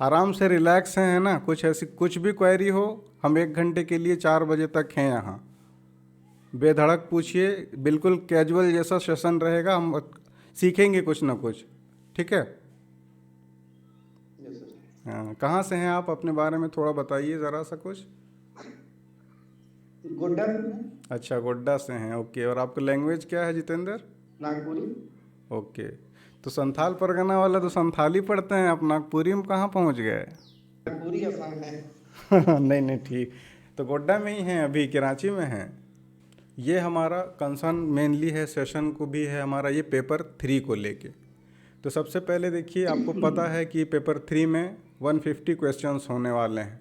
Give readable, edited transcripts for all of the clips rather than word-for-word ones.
आराम से रिलैक्स हैं, है ना? कुछ ऐसी कुछ भी क्वेरी हो, हम 1 घंटे के लिए 4 बजे तक हैं यहाँ। बेधड़क पूछिए, बिल्कुल कैजुअल जैसा सेशन रहेगा, हम सीखेंगे कुछ ना कुछ। ठीक है? Yes sir. हाँ, कहाँ से हैं आप? अपने बारे में थोड़ा बताइए ज़रा सा कुछ। गोड्डा से हैं, अच्छा, गोड्डा से हैं, ओके। और आपका लैंग्वेज क्या है जितेंद्र? नागपुरी। ओके। तो संथाल परगना वाला तो संथाली पढ़ते हैं, आप नागपुरी में कहाँ पहुँच गए? नागपुरी असम है। नहीं नहीं, ठीक। तो गोड्डा में ही हैं अभी, कराची में हैं? ये हमारा कंसर्न मेनली है, सेशन को भी है हमारा, ये पेपर 3 को लेके। तो सबसे पहले देखिए, आपको पता है कि पेपर 3 में 150 क्वेश्चंस होने वाले हैं।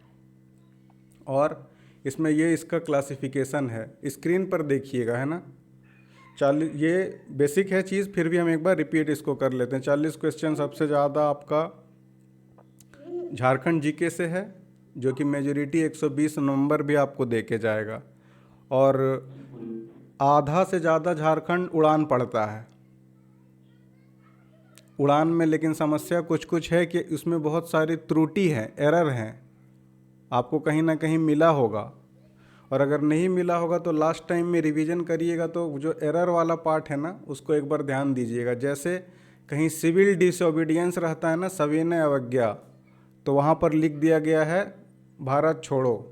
और इसमें ये इसका क्लासिफिकेशन है, स्क्रीन पर देखिएगा, है ना? 40, ये बेसिक है चीज़, फिर भी हम एक बार रिपीट इसको कर लेते हैं। 40 क्वेश्चन सबसे ज़्यादा आपका झारखंड जीके से है, जो कि मेजोरिटी 120 नंबर भी आपको दे के जाएगा। और आधा से ज़्यादा झारखंड उड़ान पड़ता है। उड़ान में लेकिन समस्या कुछ कुछ है कि उसमें बहुत सारी त्रुटि हैं, एरर हैं, आपको कहीं ना कहीं मिला होगा। और अगर नहीं मिला होगा तो लास्ट टाइम में रिवीजन करिएगा, तो जो एरर वाला पार्ट है ना, उसको एक बार ध्यान दीजिएगा। जैसे कहीं सिविल डिसोबीडियंस रहता है ना, सविनय अवज्ञा, तो वहाँ पर लिख दिया गया है भारत छोड़ो।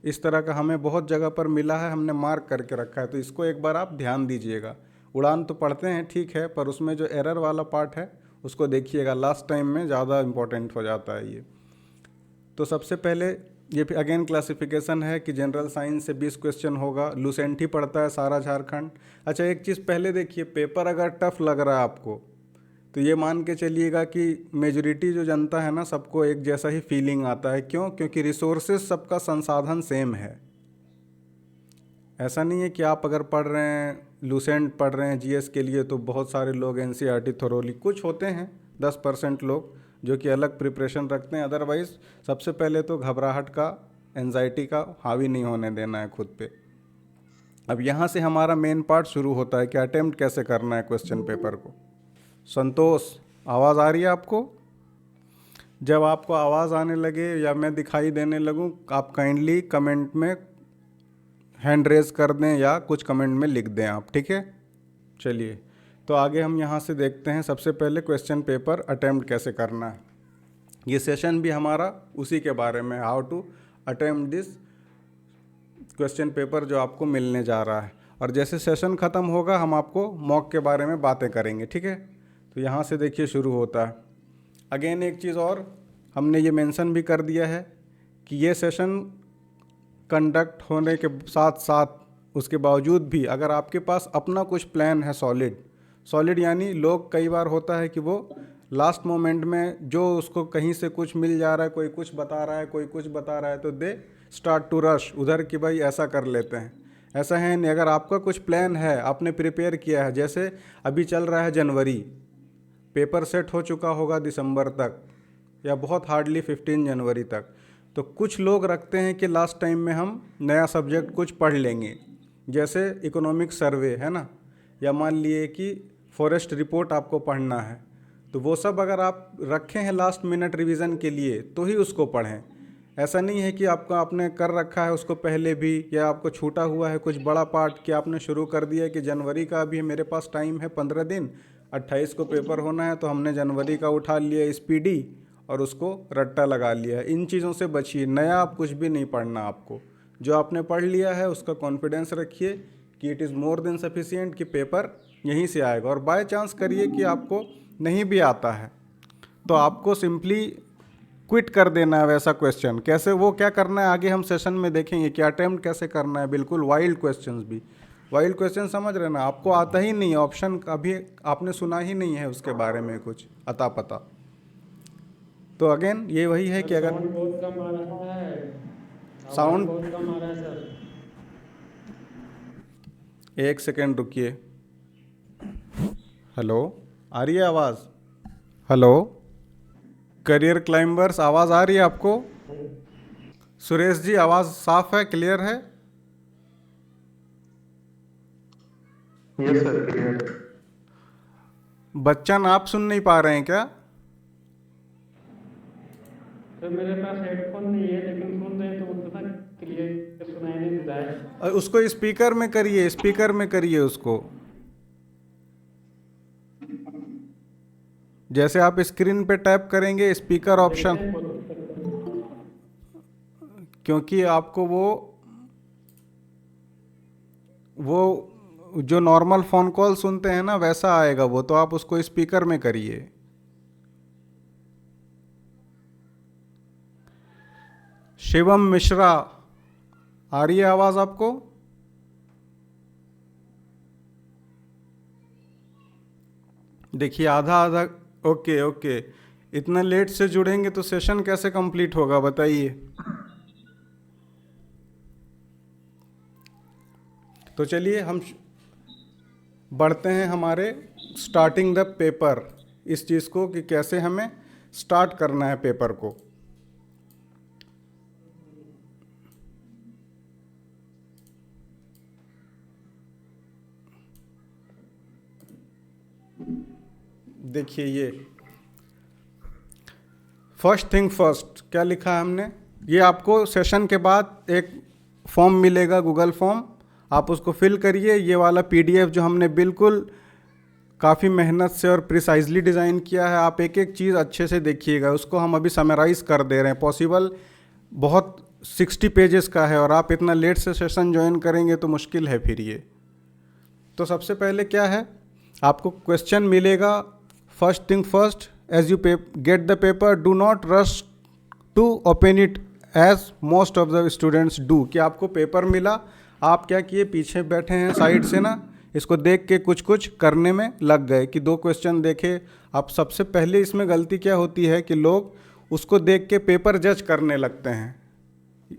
इस तरह का हमें बहुत जगह पर मिला है, हमने मार्क करके रखा है, तो इसको एक बार आप ध्यान दीजिएगा। उड़ान तो पढ़ते हैं ठीक है, पर उसमें जो एरर वाला पार्ट है उसको देखिएगा, लास्ट टाइम में ज़्यादा इम्पोर्टेंट हो जाता है ये। तो सबसे पहले ये अगेन क्लासिफिकेशन है कि जनरल साइंस से 20 क्वेश्चन होगा, लूसेंट ही पढ़ता है सारा झारखंड। अच्छा, एक चीज़ पहले देखिए, पेपर अगर टफ लग रहा है आपको, तो ये मान के चलिएगा कि मेजोरिटी जो जनता है ना, सबको एक जैसा ही फीलिंग आता है। क्यों? क्योंकि रिसोर्सेज सबका संसाधन सेम है। ऐसा नहीं है कि आप अगर पढ़ रहे हैं, लूसेंट पढ़ रहे हैं जीएस के लिए, तो बहुत सारे लोग एनसीईआरटी थोरोली, कुछ होते हैं 10% लोग जो कि अलग प्रिपरेशन रखते हैं। अदरवाइज़ सबसे पहले तो घबराहट का, एंजाइटी का हावी नहीं होने देना है खुद पे। अब यहाँ से हमारा मेन पार्ट शुरू होता है कि अटेम्प्ट कैसे करना है क्वेश्चन पेपर को। संतोष, आवाज़ आ रही है आपको? जब आपको आवाज़ आने लगे या मैं दिखाई देने लगूं, आप काइंडली कमेंट में हैंड रेज कर दें या कुछ कमेंट में लिख दें आप, ठीक है? चलिए, तो आगे हम यहाँ से देखते हैं। सबसे पहले क्वेश्चन पेपर अटेम्प्ट कैसे करना है। ये सेशन भी हमारा उसी के बारे में, how to attempt this question paper जो आपको मिलने जा रहा है। और जैसे सेशन ख़त्म होगा, हम आपको मॉक के बारे में बातें करेंगे, ठीक है? तो यहाँ से देखिए शुरू होता है। अगेन एक चीज़ और हमने ये मेंशन भी कर दिया है कि ये सेशन कंडक्ट होने के साथ साथ, उसके बावजूद भी अगर आपके पास अपना कुछ प्लान है सॉलिड, सॉलिड यानी लोग कई बार होता है कि वो लास्ट मोमेंट में जो उसको कहीं से कुछ मिल जा रहा है, कोई कुछ बता रहा है, कोई कुछ बता रहा है, तो दे स्टार्ट टू रश उधर कि भाई ऐसा कर लेते हैं। ऐसा है नहीं, अगर आपका कुछ प्लान है, आपने प्रिपेयर किया है, जैसे अभी चल रहा है जनवरी, पेपर सेट हो चुका होगा दिसंबर तक या बहुत हार्डली 15 जनवरी तक, तो कुछ लोग रखते हैं कि लास्ट टाइम में हम नया सब्जेक्ट कुछ पढ़ लेंगे, जैसे इकोनॉमिक सर्वे है ना, या मान लिए कि फॉरेस्ट रिपोर्ट आपको पढ़ना है, तो वो सब अगर आप रखे हैं लास्ट मिनट रिवीजन के लिए तो ही उसको पढ़ें। ऐसा नहीं है कि आपका आपने कर रखा है उसको पहले भी, या आपको छूटा हुआ है कुछ बड़ा पार्ट कि आपने शुरू कर दिया कि जनवरी का अभी मेरे पास टाइम है 15 दिन, 28 को पेपर होना है, तो हमने जनवरी का उठा लिया स्पीडी और उसको रट्टा लगा लिया। इन चीज़ों से बचिए, नया आप कुछ भी नहीं पढ़ना आपको। जो आपने पढ़ लिया है उसका कॉन्फिडेंस रखिए कि it is more than sufficient, कि पेपर यहीं से आएगा। और बाय चांस करिए कि आपको नहीं भी आता है, तो आपको सिंपली क्विट कर देना है वैसा क्वेश्चन। कैसे, वो क्या करना है आगे हम सेशन में देखेंगे कि अटेम्प्ट कैसे करना है, बिल्कुल वाइल्ड क्वेश्चंस भी। वाइल्ड क्वेश्चन समझ रहे ना, आपको आता ही नहीं, ऑप्शन अभी आपने सुना ही नहीं है उसके बारे में कुछ अता पता। तो अगेन ये वही है सर कि अगर साउंड बहुत कम आ रहा है, आवाज़ साउंड, बहुत कम आ रहा है सर। एक सेकेंड रुकिए। हेलो, आ रही है आवाज़? हेलो, करियर क्लाइंबर्स, आवाज़ आ रही है आपको? सुरेश जी, आवाज़ साफ है, क्लियर है? Yes sir, clear. बच्चन, आप सुन नहीं पा रहे हैं क्या? तो मेरे पास हेडफोन नहीं है, लेकिन सुन रहे हैं तो उतना क्लियर सुनाई नहीं दे रहा है। और उसको स्पीकर में करिए, स्पीकर में करिए उसको। जैसे आप स्क्रीन पे टैप करेंगे स्पीकर ऑप्शन, देखते हैं, कोशिश करते हैं। क्योंकि आपको वो जो नॉर्मल फ़ोन कॉल सुनते हैं ना वैसा आएगा वो, तो आप उसको स्पीकर में करिए। शिवम मिश्रा, आ रही है आवाज़ आपको? देखिए आधा आधा। ओके ओके, इतना लेट से जुड़ेंगे तो सेशन कैसे कंप्लीट होगा बताइए। तो चलिए हम बढ़ते हैं हमारे स्टार्टिंग द पेपर, इस चीज़ को कि कैसे हमें स्टार्ट करना है पेपर को। देखिए ये फर्स्ट थिंग फर्स्ट क्या लिखा है हमने। ये आपको सेशन के बाद एक फॉर्म मिलेगा, गूगल फॉर्म, आप उसको फिल करिए। ये वाला पीडीएफ जो हमने बिल्कुल काफ़ी मेहनत से और प्रिसाइजली डिज़ाइन किया है, आप एक एक चीज़ अच्छे से देखिएगा। उसको हम अभी समराइज़ कर दे रहे हैं। पॉसिबल बहुत 60 पेजेस का है और आप इतना लेट से सेशन ज्वाइन करेंगे तो मुश्किल है फिर ये। तो सबसे पहले क्या है, आपको क्वेश्चन मिलेगा। First thing first, as you get the paper do not rush to open it as most of the students do. कि आपको पेपर मिला, आप क्या किए, पीछे बैठे हैं साइड से ना, इसको देख के कुछ कुछ करने में लग गए कि 2 क्वेश्चन देखे। आप सबसे पहले इसमें गलती क्या होती है कि लोग उसको देख के पेपर जज करने लगते हैं।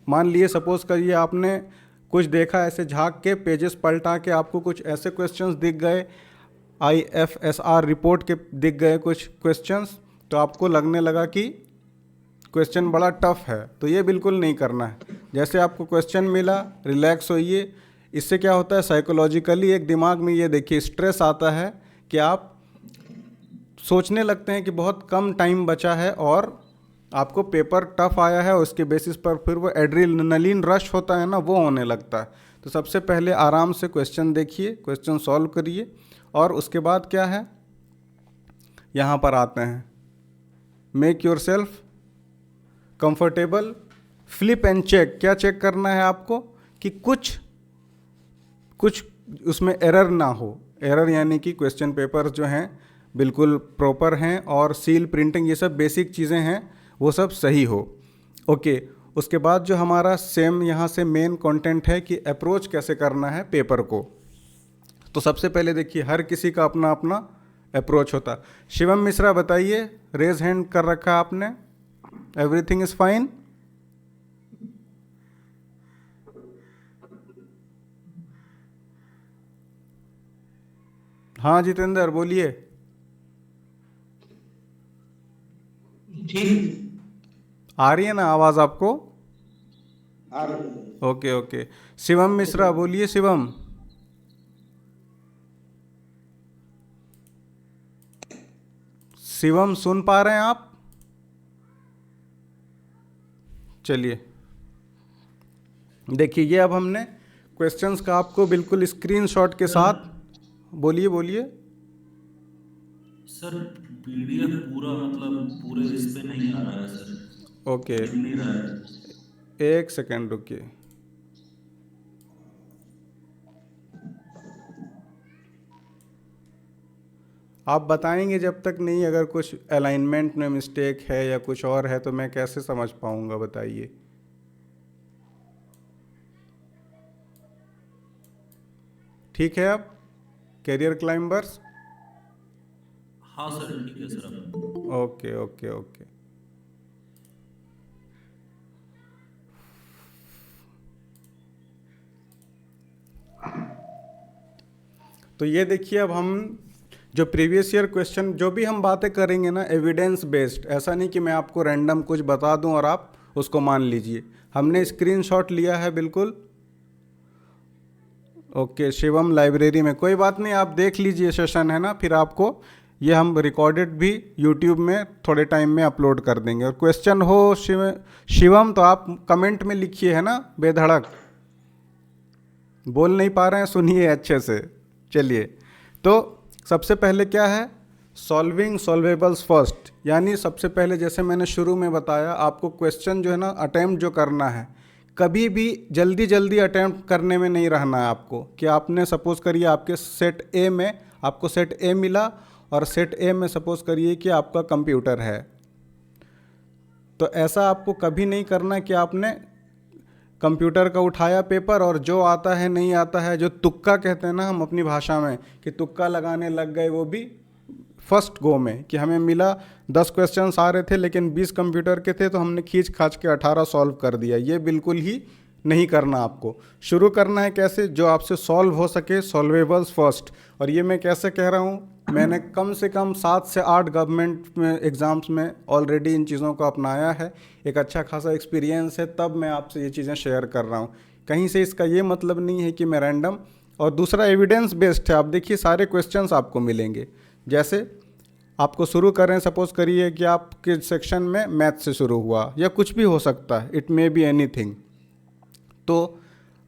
मान लिए सपोज करिए आपने कुछ देखा, ऐसे झांक के पेजेस पलटा के आपको कुछ ऐसे क्वेश्चंस दिख गए, IFSR रिपोर्ट के दिख गए कुछ क्वेश्चंस, तो आपको लगने लगा कि क्वेश्चन बड़ा टफ है। तो ये बिल्कुल नहीं करना है। जैसे आपको क्वेश्चन मिला, रिलैक्स होइए। इससे क्या होता है, साइकोलॉजिकली एक दिमाग में ये देखिए स्ट्रेस आता है कि आप सोचने लगते हैं कि बहुत कम टाइम बचा है और आपको पेपर टफ आया है, और उसके बेसिस पर फिर वो एड्रेनलिन रश होता है ना, वो होने लगता है। तो सबसे पहले आराम से क्वेश्चन देखिए, क्वेश्चन सॉल्व करिए, और उसके बाद क्या है, यहाँ पर आते हैं, make yourself comfortable, flip and check. क्या चेक करना है आपको कि कुछ उसमें एरर ना हो। एरर यानी कि क्वेश्चन पेपर जो हैं बिल्कुल प्रॉपर हैं, और सील प्रिंटिंग ये सब बेसिक चीज़ें हैं वो सब सही हो। ओके, उसके बाद जो हमारा सेम यहाँ से मेन कंटेंट है कि अप्रोच कैसे करना है पेपर को। तो सबसे पहले देखिए हर किसी का अपना अपना अप्रोच होता। शिवम मिश्रा बताइए, रेज हैंड कर रखा आपने, एवरीथिंग इज फाइन? हाँ जितेंद्र बोलिए। ठीक आ रही है ना आवाज़ आपको? आ रही है। ओके ओके, शिवम मिश्रा बोलिए। शिवम, शिवम सुन पा रहे हैं आप? चलिए देखिए, ये अब हमने क्वेश्चंस का आपको बिल्कुल स्क्रीनशॉट के साथ, बोलिए बोलिए। सर पीडीएफ पूरा मतलब पूरे इस पे नहीं आ रहा है सर, ओके, मिल नहीं रहा है। एक सेकेंड रुकिए। आप बताएंगे जब तक नहीं, अगर कुछ अलाइनमेंट में मिस्टेक है या कुछ और है तो मैं कैसे समझ पाऊंगा, बताइए। ठीक है, अब कैरियर क्लाइंबर्स। हाँ सर ठीक है सर। अब ओके ओके ओके, तो ये देखिए, अब हम जो प्रीवियस ईयर क्वेश्चन जो भी हम बातें करेंगे ना, एविडेंस बेस्ड, ऐसा नहीं कि मैं आपको रैंडम कुछ बता दूं और आप उसको मान लीजिए। हमने स्क्रीनशॉट लिया है बिल्कुल। ओके, शिवम लाइब्रेरी में, कोई बात नहीं, आप देख लीजिए, सेशन है ना, फिर आपको ये हम रिकॉर्डेड भी यूट्यूब में थोड़े टाइम में अपलोड कर देंगे। और क्वेश्चन हो शिवम तो आप कमेंट में लिखिए, है ना, बेधड़क। बोल नहीं पा रहे हैं, सुनिए अच्छे से। चलिए, तो सबसे पहले क्या है, सॉल्विंग सॉल्वेबल्स फर्स्ट, यानी सबसे पहले जैसे मैंने शुरू में बताया, आपको क्वेश्चन जो है ना अटेम्प्ट जो करना है, कभी भी जल्दी जल्दी अटेम्प्ट करने में नहीं रहना है आपको। कि आपने सपोज़ करिए आपके सेट ए में आपको सेट ए मिला, और सेट ए में सपोज़ करिए कि आपका कंप्यूटर है, तो ऐसा आपको कभी नहीं करना कि आपने कंप्यूटर का उठाया पेपर और जो आता है नहीं आता है, जो तुक्का कहते हैं ना हम अपनी भाषा में, कि तुक्का लगाने लग गए, वो भी फर्स्ट गो में। कि हमें मिला 10 क्वेश्चंस आ रहे थे लेकिन 20 कंप्यूटर के थे, तो हमने खींच खाच के 18 सॉल्व कर दिया। ये बिल्कुल ही नहीं करना आपको। शुरू करना है कैसे, जो आपसे सॉल्व हो सके, सॉल्वेबल्स फर्स्ट। और ये मैं कैसे कह रहा हूँ, मैंने कम से कम 7 से 8 गवर्नमेंट में एग्ज़ाम्स में ऑलरेडी इन चीज़ों को अपनाया है, एक अच्छा खासा एक्सपीरियंस है, तब मैं आपसे ये चीज़ें शेयर कर रहा हूँ। कहीं से इसका ये मतलब नहीं है कि मैं रैंडम। और दूसरा एविडेंस बेस्ड है। आप देखिए सारे क्वेश्चंस आपको मिलेंगे। जैसे आपको शुरू करें, सपोज करिए कि आपके सेक्शन में मैथ से शुरू हुआ, या कुछ भी हो सकता है, इट मे बी एनीथिंग। तो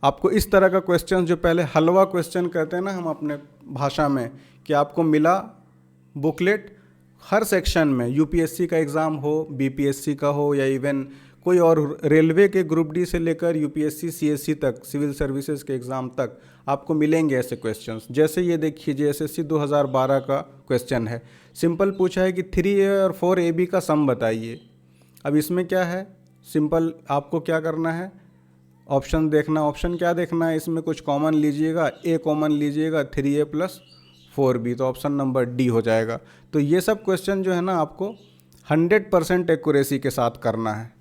आपको इस तरह का क्वेश्चन, जो पहले हलवा क्वेश्चन कहते हैं ना हम अपने भाषा में, कि आपको मिला बुकलेट हर सेक्शन में, यूपीएससी का एग्ज़ाम हो, बीपीएससी का हो, या इवन कोई और रेलवे के ग्रुप डी से लेकर यूपीएससी सीएससी तक, सिविल सर्विसेज के एग्ज़ाम तक आपको मिलेंगे ऐसे क्वेश्चंस। जैसे ये देखिए जेएसएससी 2012 का क्वेश्चन है, सिंपल पूछा है कि 3A और 4AB का सम बताइए। अब इसमें क्या है, सिंपल आपको क्या करना है, ऑप्शन देखना। ऑप्शन क्या देखना है, इसमें कुछ कॉमन लीजिएगा, ए कॉमन लीजिएगा, 3A + 4B, तो ऑप्शन नंबर डी हो जाएगा। तो ये सब क्वेश्चन जो है ना आपको 100% एक्यूरेसी के साथ करना है।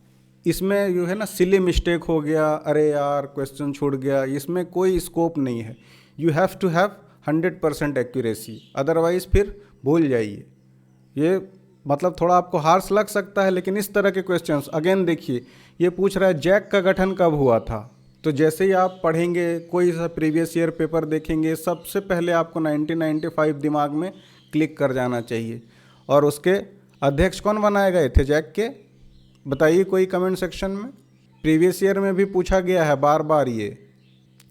इसमें जो है ना सिली मिस्टेक हो गया, अरे यार क्वेश्चन छूट गया, इसमें कोई स्कोप नहीं है। You have to have 100% accuracy, otherwise फिर भूल जाइए। ये मतलब थोड़ा आपको हार्श लग सकता है, लेकिन इस तरह के क्वेश्चंस अगेन देखिए, ये पूछ रहा है जैक का गठन कब हुआ था। तो जैसे ही आप पढ़ेंगे, कोई सा प्रीवियस ईयर पेपर देखेंगे, सबसे पहले आपको 1995 दिमाग में क्लिक कर जाना चाहिए। और उसके अध्यक्ष कौन बनाए गए थे जैक के, बताइए कोई कमेंट सेक्शन में। प्रीवियस ईयर में भी पूछा गया है बार बार ये।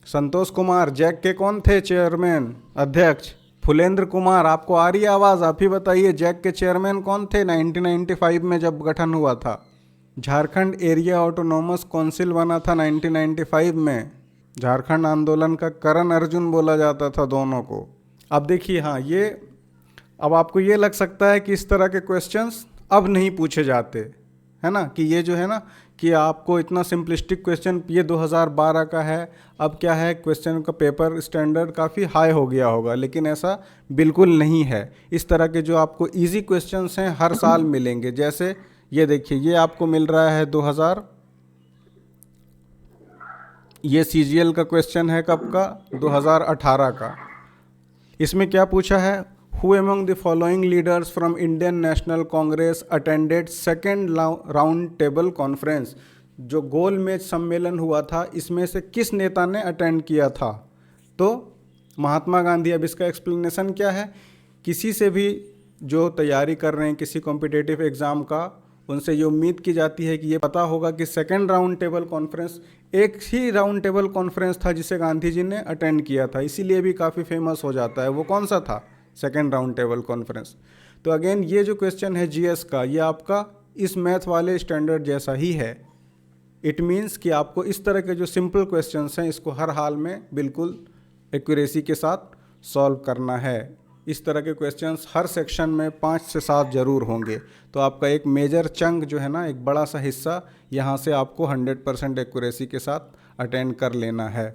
संतोष कुमार जैक के कौन थे चेयरमैन, अध्यक्ष। फुलेंद्र कुमार, आपको आ रही है आवाज़, आप ही बताइए जैक के चेयरमैन कौन थे 1995 में जब गठन हुआ था। झारखंड एरिया ऑटोनोमस काउंसिल बना था 1995 में। झारखंड आंदोलन का करण अर्जुन बोला जाता था दोनों को। अब देखिए, हाँ ये अब आपको ये लग सकता है कि इस तरह के क्वेश्चंस अब नहीं पूछे जाते, है ना, कि ये जो है ना कि आपको इतना सिंपलिस्टिक क्वेश्चन, ये 2012 का है, अब क्या है क्वेश्चन का पेपर स्टैंडर्ड काफ़ी हाई हो गया होगा, लेकिन ऐसा बिल्कुल नहीं है। इस तरह के जो आपको इजी क्वेश्चंस हैं हर साल मिलेंगे। जैसे ये देखिए, ये आपको मिल रहा है 2000, ये सीजीएल का क्वेश्चन है कब का, 2018 का। इसमें क्या पूछा है, Who among the following leaders from Indian National Congress attended second round table conference? जो गोल मेज सम्मेलन हुआ था, इसमें से किस नेता ने अटेंड किया था? तो महात्मा गांधी। अब इसका एक्सप्लेनेशन क्या है, किसी से भी जो तैयारी कर रहे हैं किसी कॉम्पिटिटिव एग्ज़ाम का, उनसे ये उम्मीद की जाती है कि ये पता होगा कि सेकेंड राउंड टेबल कॉन्फ्रेंस, एक ही राउंड टेबल कॉन्फ्रेंस था जिसे गांधी जी ने अटेंड किया था, इसीलिए भी काफ़ी फेमस हो जाता है। वो कौन सा था, सेकेंड राउंड टेबल कॉन्फ्रेंस। तो अगेन ये जो क्वेश्चन है जीएस का, ये आपका इस मैथ वाले स्टैंडर्ड जैसा ही है। इट मीन्स कि आपको इस तरह के जो सिंपल क्वेश्चंस हैं इसको हर हाल में बिल्कुल एक्यूरेसी के साथ सॉल्व करना है। इस तरह के क्वेश्चंस हर सेक्शन में 5 से 7 जरूर होंगे। तो आपका एक मेजर चंक जो है ना, एक बड़ा सा हिस्सा यहाँ से आपको 100% एक्यूरेसी के साथ अटेंड कर लेना है।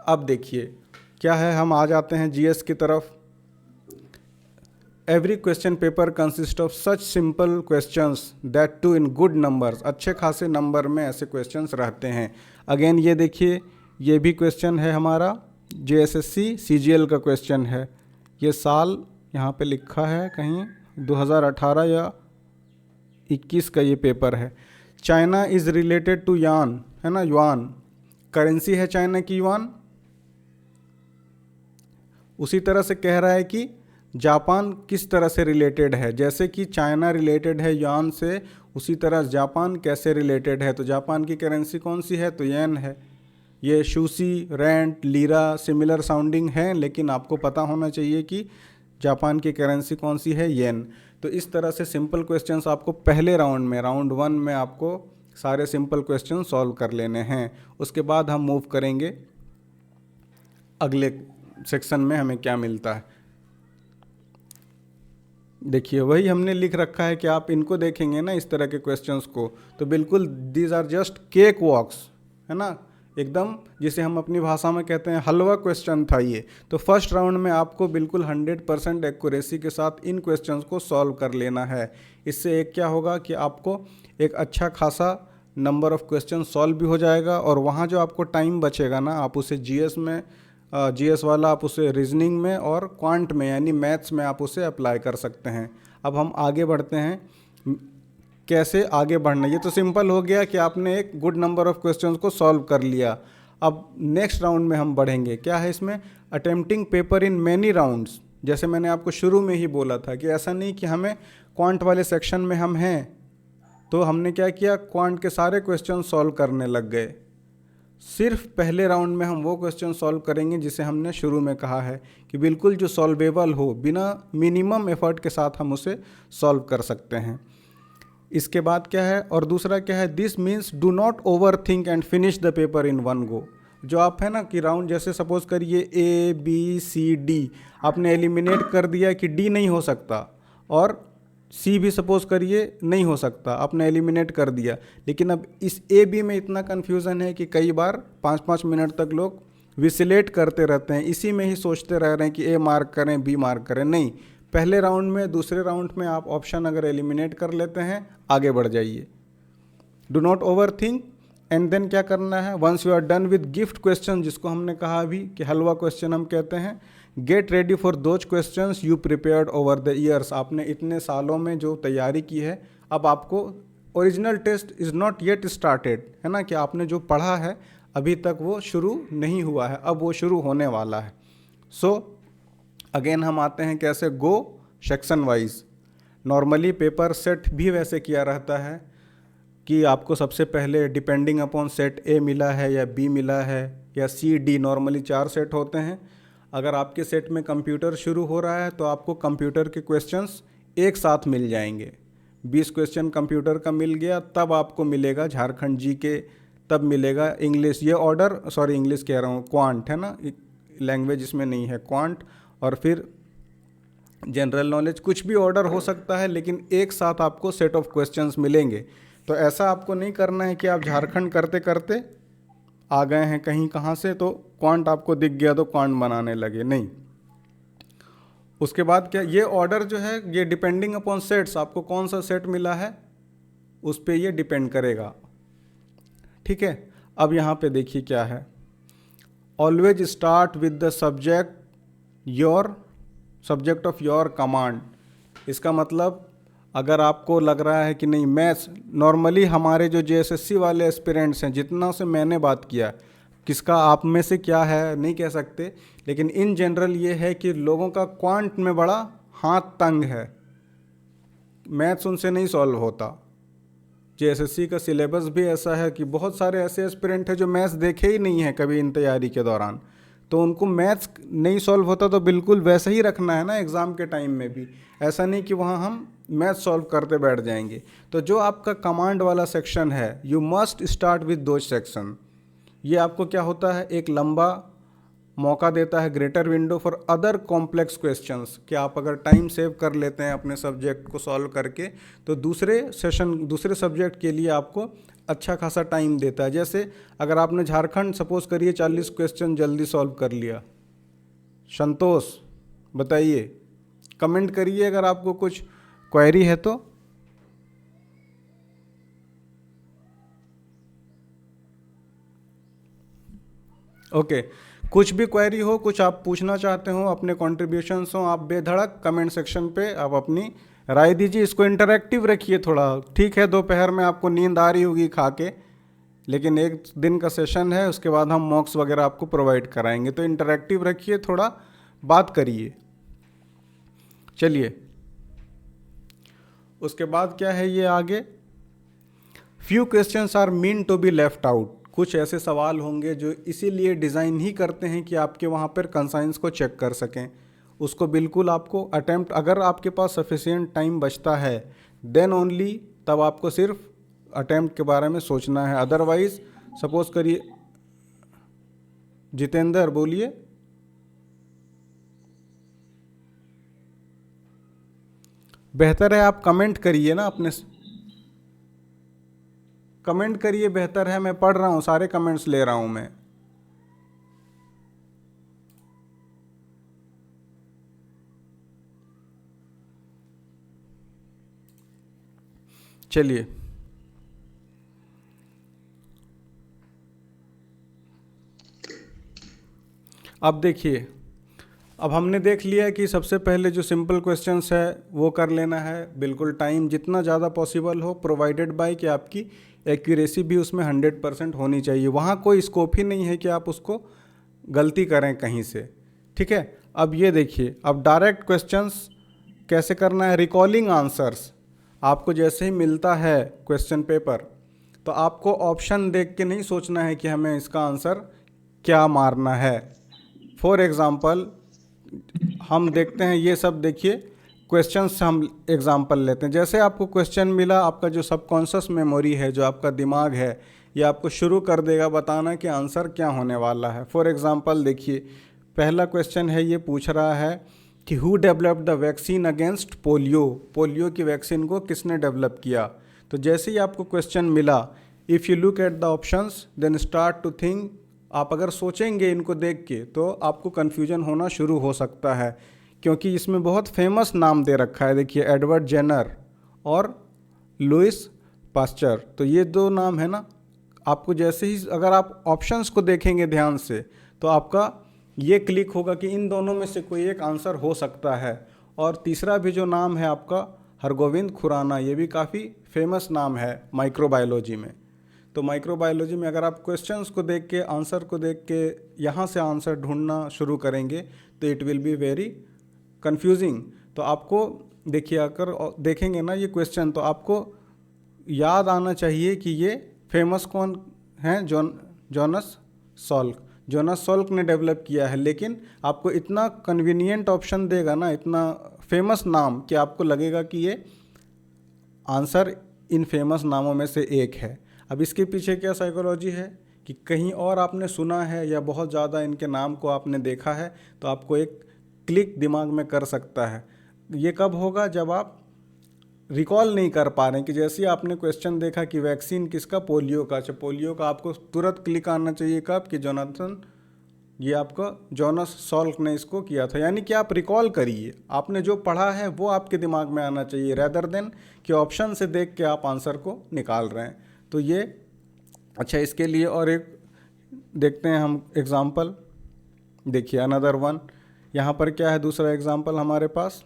अब देखिए क्या है, हम आ जाते हैं जीएस की तरफ। Every question paper consist of such simple questions that too in good numbers. अच्छे खासे नंबर में ऐसे क्वेश्चंस रहते हैं। अगेन ये देखिए, ये भी क्वेश्चन है हमारा जेएसएससी सीजीएल का क्वेश्चन है। ये साल यहाँ पे लिखा है कहीं 2018 या 21 का ये पेपर है। चाइना इज़ रिलेटेड टू यान, है ना, युआन करेंसी है चाइना की युआन। उसी तरह से कह रहा है कि जापान किस तरह से रिलेटेड है, जैसे कि चाइना रिलेटेड है युआन से, उसी तरह जापान कैसे रिलेटेड है। तो जापान की करेंसी कौन सी है, तो येन है। ये शूसी, रेंट, लीरा सिमिलर साउंडिंग हैं, लेकिन आपको पता होना चाहिए कि जापान की करेंसी कौन सी है, येन। तो इस तरह से सिंपल क्वेश्चंस आपको पहले राउंड में, राउंड 1 में आपको सारे सिंपल क्वेश्चन सॉल्व कर लेने हैं। उसके बाद हम मूव करेंगे अगले सेक्शन में हमें क्या मिलता है। देखिए वही हमने लिख रखा है कि आप इनको देखेंगे ना इस तरह के क्वेश्चंस को, तो बिल्कुल दीज आर जस्ट केक वॉक्स, है ना, एकदम जिसे हम अपनी भाषा में कहते हैं हलवा क्वेश्चन था ये। तो फर्स्ट राउंड में आपको बिल्कुल 100% एक्यूरेसी के साथ इन क्वेश्चंस को सॉल्व कर लेना है। इससे एक क्या होगा कि आपको एक अच्छा खासा नंबर ऑफ क्वेश्चन सॉल्व भी हो जाएगा, और वहाँ जो आपको टाइम बचेगा ना, आप उसे जीएस में, जीएस वाला आप उसे रीजनिंग में और क्वांट में यानी मैथ्स में आप उसे अप्लाई कर सकते हैं। अब हम आगे बढ़ते हैं, कैसे आगे बढ़ना। ये तो सिंपल हो गया कि आपने एक गुड नंबर ऑफ क्वेश्चंस को सॉल्व कर लिया। अब नेक्स्ट राउंड में हम बढ़ेंगे, क्या है इसमें, attempting paper in many rounds. जैसे मैंने आपको शुरू में ही बोला था कि ऐसा नहीं कि हमें क्वांट वाले सेक्शन में हम हैं तो हमने क्या किया, क्वांट के सारे क्वेश्चन सॉल्व करने लग गए। सिर्फ पहले राउंड में हम वो क्वेश्चन सॉल्व करेंगे जिसे हमने शुरू में कहा है कि बिल्कुल जो सॉल्वेबल हो, बिना मिनिमम एफर्ट के साथ हम उसे सॉल्व कर सकते हैं। इसके बाद क्या है, और दूसरा क्या है, this means do not over think and finish the paper in one go. जो आप है ना कि राउंड जैसे सपोज करिए ए बी सी डी, आपने एलिमिनेट कर दिया कि डी नहीं हो सकता, और सी भी सपोज करिए नहीं हो सकता, आपने एलिमिनेट कर दिया। लेकिन अब इस ए बी में इतना कन्फ्यूज़न है कि कई बार 5-5 मिनट तक लोग विसिलेट करते रहते हैं, इसी में ही सोचते रह रहे हैं कि ए मार्क करें बी मार्क करें। नहीं, पहले राउंड में, दूसरे राउंड में आप ऑप्शन अगर एलिमिनेट कर लेते हैं, आगे बढ़ जाइए। Do not over think, and then क्या करना है, once you are done with gift question, जिसको हमने कहा अभी कि हलवा क्वेश्चन हम कहते हैं, get ready for those questions you prepared over the years. आपने इतने सालों में जो तैयारी की है, अब आपको original test is not yet started, है ना, कि आपने जो पढ़ा है अभी तक वो शुरू नहीं हुआ है, अब वो शुरू होने वाला है। सो अगेन हम आते हैं कैसे, go section wise. Normally paper set भी वैसे किया रहता है कि आपको सबसे पहले डिपेंडिंग अपॉन सेट ए मिला है या बी मिला है या सी डी, नॉर्मली 4 सेट होते हैं। अगर आपके सेट में कंप्यूटर शुरू हो रहा है तो आपको कंप्यूटर के क्वेश्चंस एक साथ मिल जाएंगे। 20 क्वेश्चन कंप्यूटर का मिल गया, तब आपको मिलेगा झारखंड जी के, तब मिलेगा इंग्लिश। ये ऑर्डर, सॉरी इंग्लिश कह रहा हूँ, क्वांट है ना, लैंग्वेज इसमें नहीं है, क्वांट, और फिर जनरल नॉलेज, कुछ भी ऑर्डर हो सकता है, लेकिन एक साथ आपको सेट ऑफ क्वेश्चंस मिलेंगे। तो ऐसा आपको नहीं करना है कि आप झारखंड करते करते आ गए हैं कहीं कहाँ से, तो क्वांट आपको दिख गया तो क्वांट बनाने लगे, नहीं। उसके बाद क्या, ये ऑर्डर जो है ये डिपेंडिंग अपॉन सेट्स, आपको कौन सा सेट मिला है उस पे ये डिपेंड करेगा, ठीक है। अब यहाँ पे देखिए क्या है, always start with the subject of your command. इसका मतलब अगर आपको लग रहा है कि नहीं मैथ्स, नॉर्मली हमारे जो जेएसएससी वाले एस्पिरेंट्स हैं, जितना से मैंने बात किया, किसका आप में से क्या है नहीं कह सकते, लेकिन इन जनरल ये है कि लोगों का क्वांट में बड़ा हाथ तंग है, मैथ्स उनसे नहीं सॉल्व होता। जेएसएससी का सिलेबस भी ऐसा है कि बहुत सारे ऐसे एस्पिरेंट हैं जो मैथ्स देखे ही नहीं है कभी इन तैयारी के दौरान, तो उनको मैथ्स नहीं सॉल्व होता। तो बिल्कुल वैसे ही रखना है ना एग्ज़ाम के टाइम में भी, ऐसा नहीं कि वहाँ हम मैथ सॉल्व करते बैठ जाएंगे। तो जो आपका कमांड वाला सेक्शन है, यू मस्ट स्टार्ट विद दो सेक्शन। ये आपको क्या होता है, एक लंबा मौका देता है, greater window for other complex questions, कि आप अगर टाइम सेव कर लेते हैं अपने सब्जेक्ट को सॉल्व करके, तो दूसरे सब्जेक्ट के लिए आपको अच्छा खासा टाइम देता है। जैसे अगर आपने झारखंड सपोज करिए 40 क्वेश्चन जल्दी सॉल्व कर लिया, संतोष बताइए, कमेंट करिए अगर आपको कुछ क्वेरी है तो। ओके, कुछ भी क्वेरी हो, कुछ आप पूछना चाहते हो, अपने कॉन्ट्रीब्यूशंस हो, आप बेधड़क कमेंट सेक्शन पे आप अपनी राय दीजिए। इसको इंटरैक्टिव रखिए थोड़ा, ठीक है। दोपहर में आपको नींद आ रही होगी खा के, लेकिन एक दिन का सेशन है, उसके बाद हम मॉक्स वगैरह आपको प्रोवाइड कराएंगे, तो इंटरैक्टिव रखिए, थोड़ा बात करिए। चलिए, उसके बाद क्या है ये आगे, few questions are meant to be left out. कुछ ऐसे सवाल होंगे जो इसीलिए डिज़ाइन ही करते हैं कि आपके वहाँ पर कंसाइंस को चेक कर सकें। उसको बिल्कुल आपको अटेम्प्ट, अगर आपके पास सफिशिएंट टाइम बचता है देन ओनली, तब आपको सिर्फ अटेम्प्ट के बारे में सोचना है। अदरवाइज सपोज करिए, जितेंद्र बोलिए। बेहतर है आप कमेंट करिए ना, अपने कमेंट करिए, बेहतर है। मैं पढ़ रहा हूँ, सारे कमेंट्स ले रहा हूँ मैं। चलिए, अब देखिए, अब हमने देख लिया कि सबसे पहले जो सिंपल क्वेश्चंस है वो कर लेना है, बिल्कुल टाइम जितना ज़्यादा पॉसिबल हो, प्रोवाइडेड बाय कि आपकी एक्यूरेसी भी उसमें 100% होनी चाहिए। वहाँ कोई स्कोप ही नहीं है कि आप उसको गलती करें कहीं से, ठीक है। अब ये देखिए, अब डायरेक्ट क्वेश्चंस कैसे करना है, रिकॉलिंग आंसर्स। आपको जैसे ही मिलता है क्वेश्चन पेपर, तो आपको ऑप्शन देख के नहीं सोचना है कि हमें इसका आंसर क्या मारना है। फॉर एग्ज़ाम्पल हम देखते हैं, ये सब देखिए क्वेश्चंस, हम एग्जांपल लेते हैं। जैसे आपको क्वेश्चन मिला, आपका जो सबकॉन्शियस मेमोरी है, जो आपका दिमाग है, ये आपको शुरू कर देगा बताना कि आंसर क्या होने वाला है। फॉर एग्जांपल देखिए, पहला क्वेश्चन है, ये पूछ रहा है कि who developed the vaccine against polio. Polio की वैक्सीन को किसने डेवलप किया। तो जैसे ही आपको क्वेश्चन मिला, if you look at the options then start to think, आप अगर सोचेंगे इनको देख के तो आपको कन्फ्यूजन होना शुरू हो सकता है, क्योंकि इसमें बहुत फेमस नाम दे रखा है। देखिए, एडवर्ड जेनर और लुइस पास्चर, तो ये दो नाम है ना। आपको जैसे ही अगर आप ऑप्शंस को देखेंगे ध्यान से, तो आपका ये क्लिक होगा कि इन दोनों में से कोई एक आंसर हो सकता है। और तीसरा भी जो नाम है आपका, हरगोविंद खुराना, ये भी काफ़ी फेमस नाम है माइक्रोबायोलॉजी में। तो माइक्रोबायोलॉजी में अगर आप क्वेश्चंस को देख के, आंसर को देख के यहाँ से आंसर ढूंढना शुरू करेंगे तो it will be very confusing. तो आपको देखिए, अगर देखेंगे ना ये क्वेश्चन, तो आपको याद आना चाहिए कि ये फेमस कौन हैं, जोनास सॉल्क। जोनास सॉल्क ने डेवलप किया है, लेकिन आपको इतना कन्वीनियंट ऑप्शन देगा ना, इतना फेमस नाम, कि आपको लगेगा कि ये आंसर इन फेमस नामों में से एक है। अब इसके पीछे क्या साइकोलॉजी है कि कहीं और आपने सुना है या बहुत ज़्यादा इनके नाम को आपने देखा है, तो आपको एक क्लिक दिमाग में कर सकता है। ये कब होगा, जब आप रिकॉल नहीं कर पा रहे हैं, कि जैसे ही आपने क्वेश्चन देखा कि वैक्सीन किसका, पोलियो का। अच्छा, पोलियो का आपको तुरंत क्लिक आना चाहिए कब, कि जोनाथन, ये आपका जोनास सॉल्क ने इसको किया था। यानी कि आप रिकॉल करिए, आपने जो पढ़ा है वो आपके दिमाग में आना चाहिए, रेदर देन कि ऑप्शन से देख के आप आंसर को निकाल रहे हैं। तो ये अच्छा, इसके लिए और एक देखते हैं हम एग्जाम्पल। देखिए, अनदर वन, यहाँ पर क्या है, दूसरा एग्जाम्पल हमारे पास,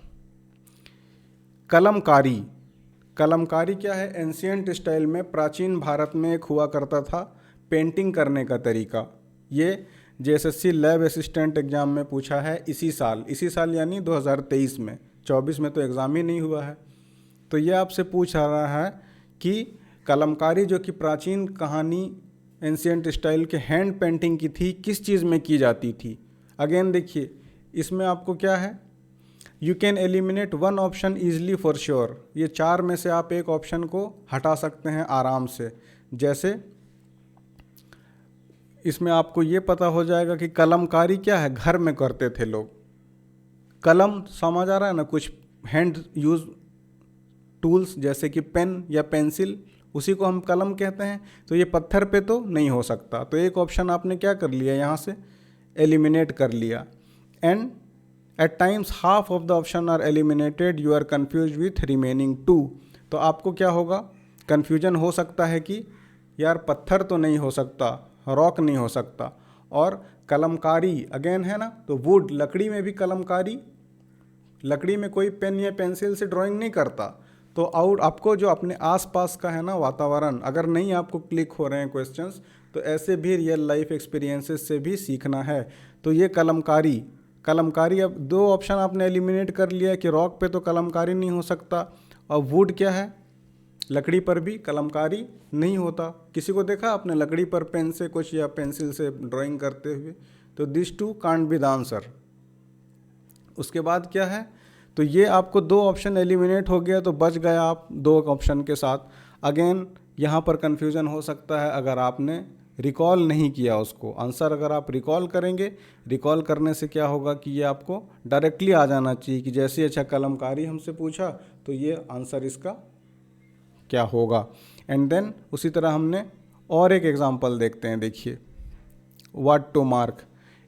कलमकारी। कलमकारी क्या है, एंशियंट स्टाइल में प्राचीन भारत में एक हुआ करता था पेंटिंग करने का तरीका। ये जेएसएससी लैब असिस्टेंट एग्ज़ाम में पूछा है इसी साल यानी 2023 में, 24 में तो एग्ज़ाम ही नहीं हुआ है। तो ये आपसे पूछ रहा है कि कलमकारी जो कि प्राचीन कहानी एंशियंट स्टाइल के हैंड पेंटिंग की थी, किस चीज़ में की जाती थी। अगेन देखिए, इसमें आपको क्या है, you can eliminate one option easily for sure. ये चार में से आप एक ऑप्शन को हटा सकते हैं आराम से। जैसे इसमें आपको ये पता हो जाएगा कि कलमकारी क्या है, घर में करते थे लोग। कलम समझ आ रहा है ना, कुछ हैंड यूज टूल्स जैसे कि पेन या पेंसिल, उसी को हम कलम कहते हैं। तो ये पत्थर पे तो नहीं हो सकता, तो एक ऑप्शन आपने क्या कर लिया, यहाँ से एलिमिनेट कर लिया। And at times half of the option are eliminated, you are confuse with remaining 2। तो आपको क्या होगा, कन्फ्यूजन हो सकता है कि यार पत्थर तो नहीं हो सकता, रॉक नहीं हो सकता, और कलमकारी अगेन है ना, तो वुड, लकड़ी में भी कलमकारी, लकड़ी में कोई पेन या पेंसिल से ड्राइंग नहीं करता। तो आपको जो अपने आसपास का है ना वातावरण, अगर नहीं आपको क्लिक हो रहे हैं क्वेश्चंस, तो ऐसे भी रियल लाइफ एक्सपीरियंसेस से भी सीखना है। तो ये कलमकारी कलमकारी, अब 2 ऑप्शन आपने एलिमिनेट कर लिया कि रॉक पे तो कलमकारी नहीं हो सकता, और वुड क्या है, लकड़ी पर भी कलमकारी नहीं होता। किसी को देखा आपने लकड़ी पर पेन से कुछ या पेंसिल से ड्राइंग करते हुए? तो this two can't be the answer. उसके बाद क्या है, तो ये आपको 2 ऑप्शन एलिमिनेट हो गया, तो बच गया आप 2 ऑप्शन के साथ। अगेन यहाँ पर कन्फ्यूज़न हो सकता है अगर आपने रिकॉल नहीं किया उसको। आंसर अगर आप रिकॉल करेंगे, रिकॉल करने से क्या होगा कि ये आपको डायरेक्टली आ जाना चाहिए कि जैसे अच्छा कलमकारी हमसे पूछा तो ये आंसर इसका क्या होगा। एंड देन उसी तरह हमने और एक एग्जांपल देखते हैं। देखिए व्हाट टू मार्क,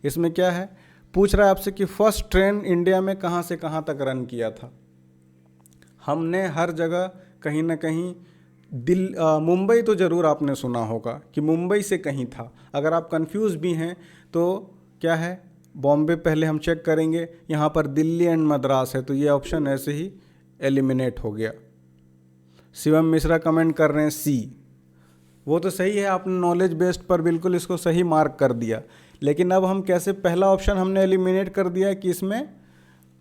इसमें क्या है, पूछ रहा है आपसे कि फर्स्ट ट्रेन इंडिया में कहाँ से कहाँ तक रन किया था। हमने हर जगह कहीं ना कहीं मुंबई तो ज़रूर आपने सुना होगा कि मुंबई से कहीं था। अगर आप कंफ्यूज भी हैं तो क्या है, बॉम्बे पहले हम चेक करेंगे, यहाँ पर दिल्ली एंड मद्रास है, तो ये ऑप्शन ऐसे ही एलिमिनेट हो गया। शिवम मिश्रा कमेंट कर रहे हैं सी, वो तो सही है, आपने नॉलेज बेस्ड पर बिल्कुल इसको सही मार्क कर दिया। लेकिन अब हम कैसे, पहला ऑप्शन हमने एलिमिनेट कर दिया कि इसमें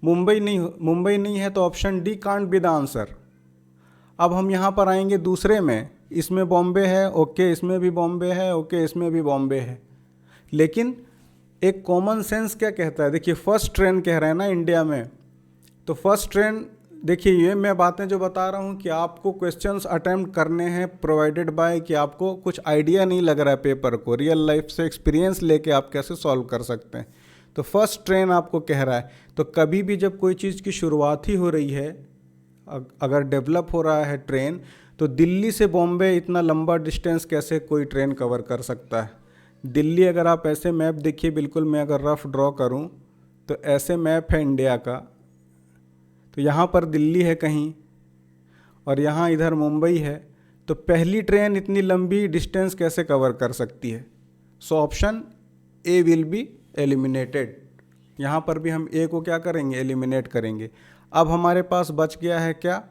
मुंबई नहीं है, तो option D can't be the answer. अब हम यहाँ पर आएंगे दूसरे में, इसमें बॉम्बे है, ओके, इसमें भी बॉम्बे है, ओके, इसमें भी बॉम्बे है। लेकिन एक कॉमन सेंस क्या कहता है, देखिए फर्स्ट ट्रेन कह रहे हैं ना इंडिया में, तो फर्स्ट ट्रेन, देखिए ये मैं बातें जो बता रहा हूँ कि आपको क्वेश्चंस अटेम्प्ट करने हैं प्रोवाइडेड बाय कि आपको कुछ आइडिया नहीं लग रहा है पेपर को, रियल लाइफ से एक्सपीरियंस लेके आप कैसे सॉल्व कर सकते हैं। तो फर्स्ट ट्रेन आपको कह रहा है, तो कभी भी जब कोई चीज़ की शुरुआत ही हो रही है, अगर डेवलप हो रहा है ट्रेन, तो दिल्ली से बॉम्बे इतना लंबा डिस्टेंस कैसे कोई ट्रेन कवर कर सकता है। दिल्ली, अगर आप ऐसे मैप देखिए, बिल्कुल मैं अगर रफ ड्रॉ करूं तो ऐसे मैप है इंडिया का, तो यहाँ पर दिल्ली है कहीं और यहाँ इधर मुंबई है, तो पहली ट्रेन इतनी लंबी डिस्टेंस कैसे कवर कर सकती है। So option A will be eliminated. यहाँ पर भी हम ए को क्या करेंगे, एलिमिनेट करेंगे। अब हमारे पास बच गया है क्या,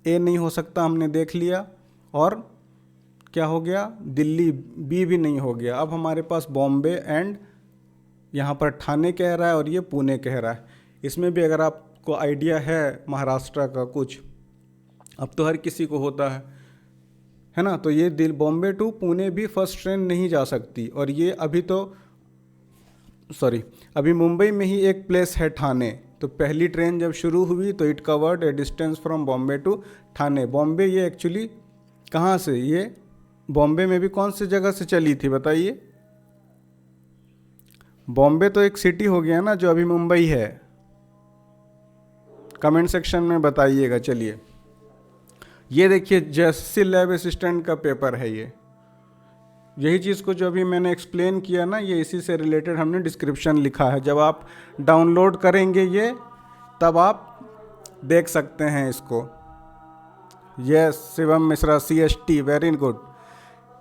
ए नहीं हो सकता, हमने देख लिया, और क्या हो गया, दिल्ली, बी भी नहीं हो गया। अब हमारे पास बॉम्बे एंड यहाँ पर ठाणे कह रहा है और ये पुणे कह रहा है। इसमें भी अगर आपको आइडिया है महाराष्ट्र का कुछ, अब तो हर किसी को होता है ना, तो ये बॉम्बे टू पुणे भी फर्स्ट ट्रेन नहीं जा सकती, और ये अभी मुंबई में ही एक प्लेस है ठाणे, तो पहली ट्रेन जब शुरू हुई तो it covered a distance from Bombay to Thane. Bombay ये एक्चुअली कहाँ से, ये बॉम्बे में भी कौन सी जगह से चली थी बताइए। बॉम्बे तो एक सिटी हो गया ना जो अभी मुंबई है, कमेंट सेक्शन में बताइएगा। चलिए ये देखिए जेएसएससी लैब असिस्टेंट का पेपर है ये, यही चीज़ को जो अभी मैंने एक्सप्लेन किया ना, ये इसी से रिलेटेड हमने डिस्क्रिप्शन लिखा है। जब आप डाउनलोड करेंगे ये, तब आप देख सकते हैं इसको। Yes Shivam Mishra CST, very good.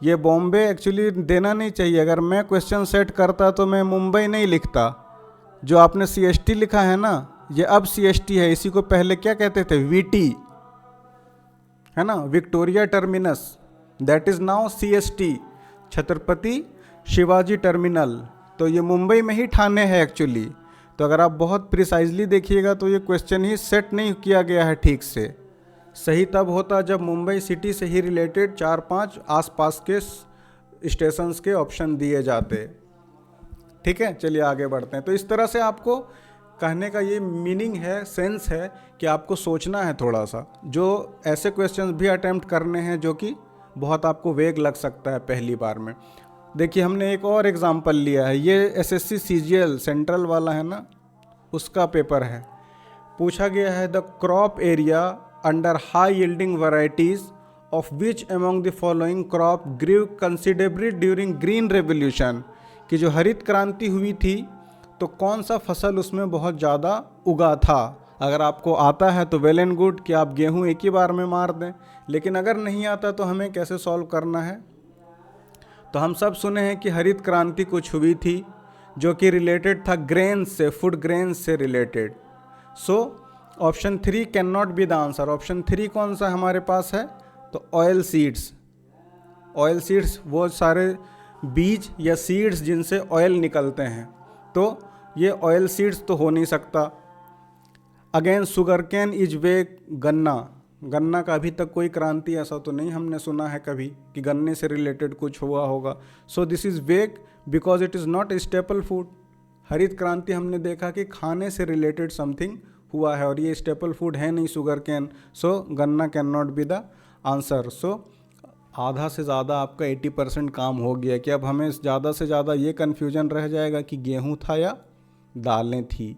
ये बॉम्बे एक्चुअली देना नहीं चाहिए, अगर मैं क्वेश्चन सेट करता तो मैं मुंबई नहीं लिखता। जो आपने CST लिखा है ना, ये अब CST है, इसी को पहले क्या कहते थे, VT, है ना, Victoria terminus, that is now CST, Chhatrapati Shivaji terminal. तो ये मुंबई में ही ठाणे है एक्चुअली। तो अगर आप बहुत प्रिसाइजली देखिएगा तो ये क्वेश्चन ही सेट नहीं किया गया है ठीक से। सही तब होता जब मुंबई सिटी से ही रिलेटेड 4-5 आसपास के स्टेशंस के ऑप्शन दिए जाते। ठीक है, चलिए आगे बढ़ते हैं। तो इस तरह से आपको कहने का ये मीनिंग है, सेंस है कि आपको सोचना है थोड़ा सा। जो ऐसे क्वेश्चंस भी अटेम्प्ट करने हैं जो कि बहुत आपको वेग लग सकता है पहली बार में। देखिए हमने एक और एग्जांपल लिया है, ये SSC CGL सेंट्रल वाला है ना, उसका पेपर है। पूछा गया है the crop area under high yielding varieties of which among the following crop grew considerably during green revolution, कि जो हरित क्रांति हुई थी तो कौन सा फसल उसमें बहुत ज़्यादा उगा था। अगर आपको आता है तो वेल एंड गुड कि आप गेहूं एक ही बार में मार दें, लेकिन अगर नहीं आता तो हमें कैसे सॉल्व करना है। तो हम सब सुने हैं कि हरित क्रांति कुछ हुई थी जो कि रिलेटेड था ग्रेन्स से, फूड ग्रेन्स से related. So option 3 can not be the answer. Option 3 कौन सा हमारे पास है, तो ऑयल सीड्स। ऑयल सीड्स वो सारे बीज या सीड्स जिनसे ऑयल निकलते हैं। तो ये ऑयल सीड्स तो हो नहीं सकता। Again sugar cane is way, गन्ना का अभी तक कोई क्रांति ऐसा तो नहीं हमने सुना है कभी कि गन्ने से रिलेटेड कुछ हुआ होगा। सो दिस इज़ वेग because it is not a staple food. हरित क्रांति हमने देखा कि खाने से रिलेटेड समथिंग हुआ है और ये स्टेपल फूड है नहीं शुगर कैन, सो गन्ना can not be the answer. So आधा से ज़्यादा आपका 80% काम हो गया कि अब हमें ज़्यादा से ज़्यादा ये कन्फ्यूजन रह जाएगा कि गेहूँ था या दालें थी।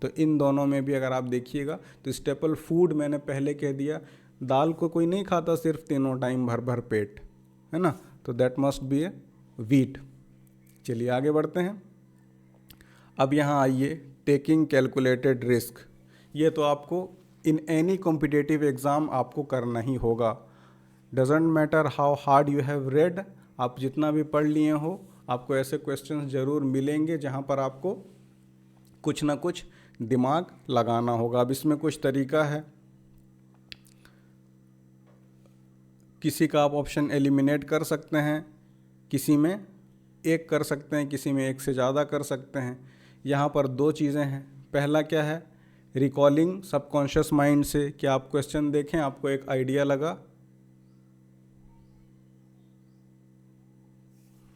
तो इन दोनों में भी अगर आप देखिएगा तो स्टेपल फूड मैंने पहले कह दिया, दाल को कोई नहीं खाता सिर्फ तीनों टाइम भर भर पेट, है ना, तो that must be A wheat. चलिए आगे बढ़ते हैं। अब यहाँ आइए, टेकिंग कैलकुलेटेड रिस्क। ये तो आपको इन एनी कॉम्पिटिटिव एग्ज़ाम आपको करना ही होगा। Doesn't matter how hard you have red, आप जितना भी पढ़ लिए हो आपको ऐसे क्वेश्चंस ज़रूर मिलेंगे जहाँ पर आपको कुछ ना कुछ दिमाग लगाना होगा। अब इसमें कुछ तरीका है, किसी का आप ऑप्शन एलिमिनेट कर सकते हैं, किसी में एक कर सकते हैं, किसी में एक से ज़्यादा कर सकते हैं। यहाँ पर दो चीज़ें हैं। पहला क्या है, रिकॉलिंग सबकॉन्शियस माइंड से, कि आप क्वेश्चन देखें आपको एक आइडिया लगा।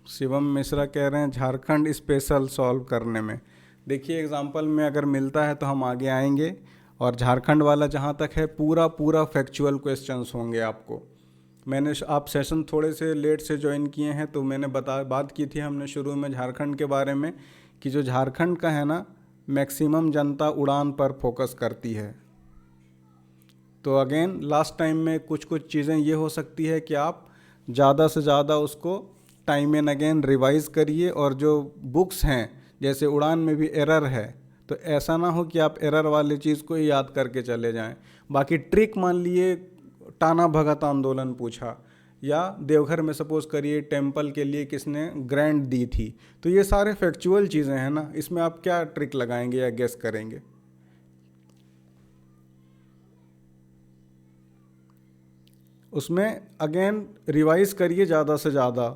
शिवम मिश्रा कह रहे हैं झारखंड स्पेशल सॉल्व करने में। देखिए एग्जाम्पल में अगर मिलता है तो हम आगे आएंगे, और झारखंड वाला जहाँ तक है पूरा फैक्चुअल क्वेश्चंस होंगे आपको। मैंने आप सेशन थोड़े से लेट से ज्वाइन किए हैं तो मैंने बात की थी हमने शुरू में झारखंड के बारे में कि जो झारखंड का है ना, मैक्सिमम जनता उड़ान पर फोकस करती है। तो अगेन लास्ट टाइम में कुछ चीज़ें ये हो सकती है कि आप ज़्यादा से ज़्यादा उसको टाइम एंड अगेन रिवाइज़ करिए, और जो बुक्स हैं जैसे उड़ान में भी एरर है तो ऐसा ना हो कि आप एरर वाली चीज़ को ही याद करके चले जाएं। बाकी ट्रिक मान लिए टाना भगत आंदोलन पूछा, या देवघर में सपोज करिए टेम्पल के लिए किसने ग्रांट दी थी, तो ये सारे फैक्चुअल चीज़ें हैं ना, इसमें आप क्या ट्रिक लगाएंगे या गेस करेंगे। उसमें अगेन रिवाइज करिए ज़्यादा से ज़्यादा।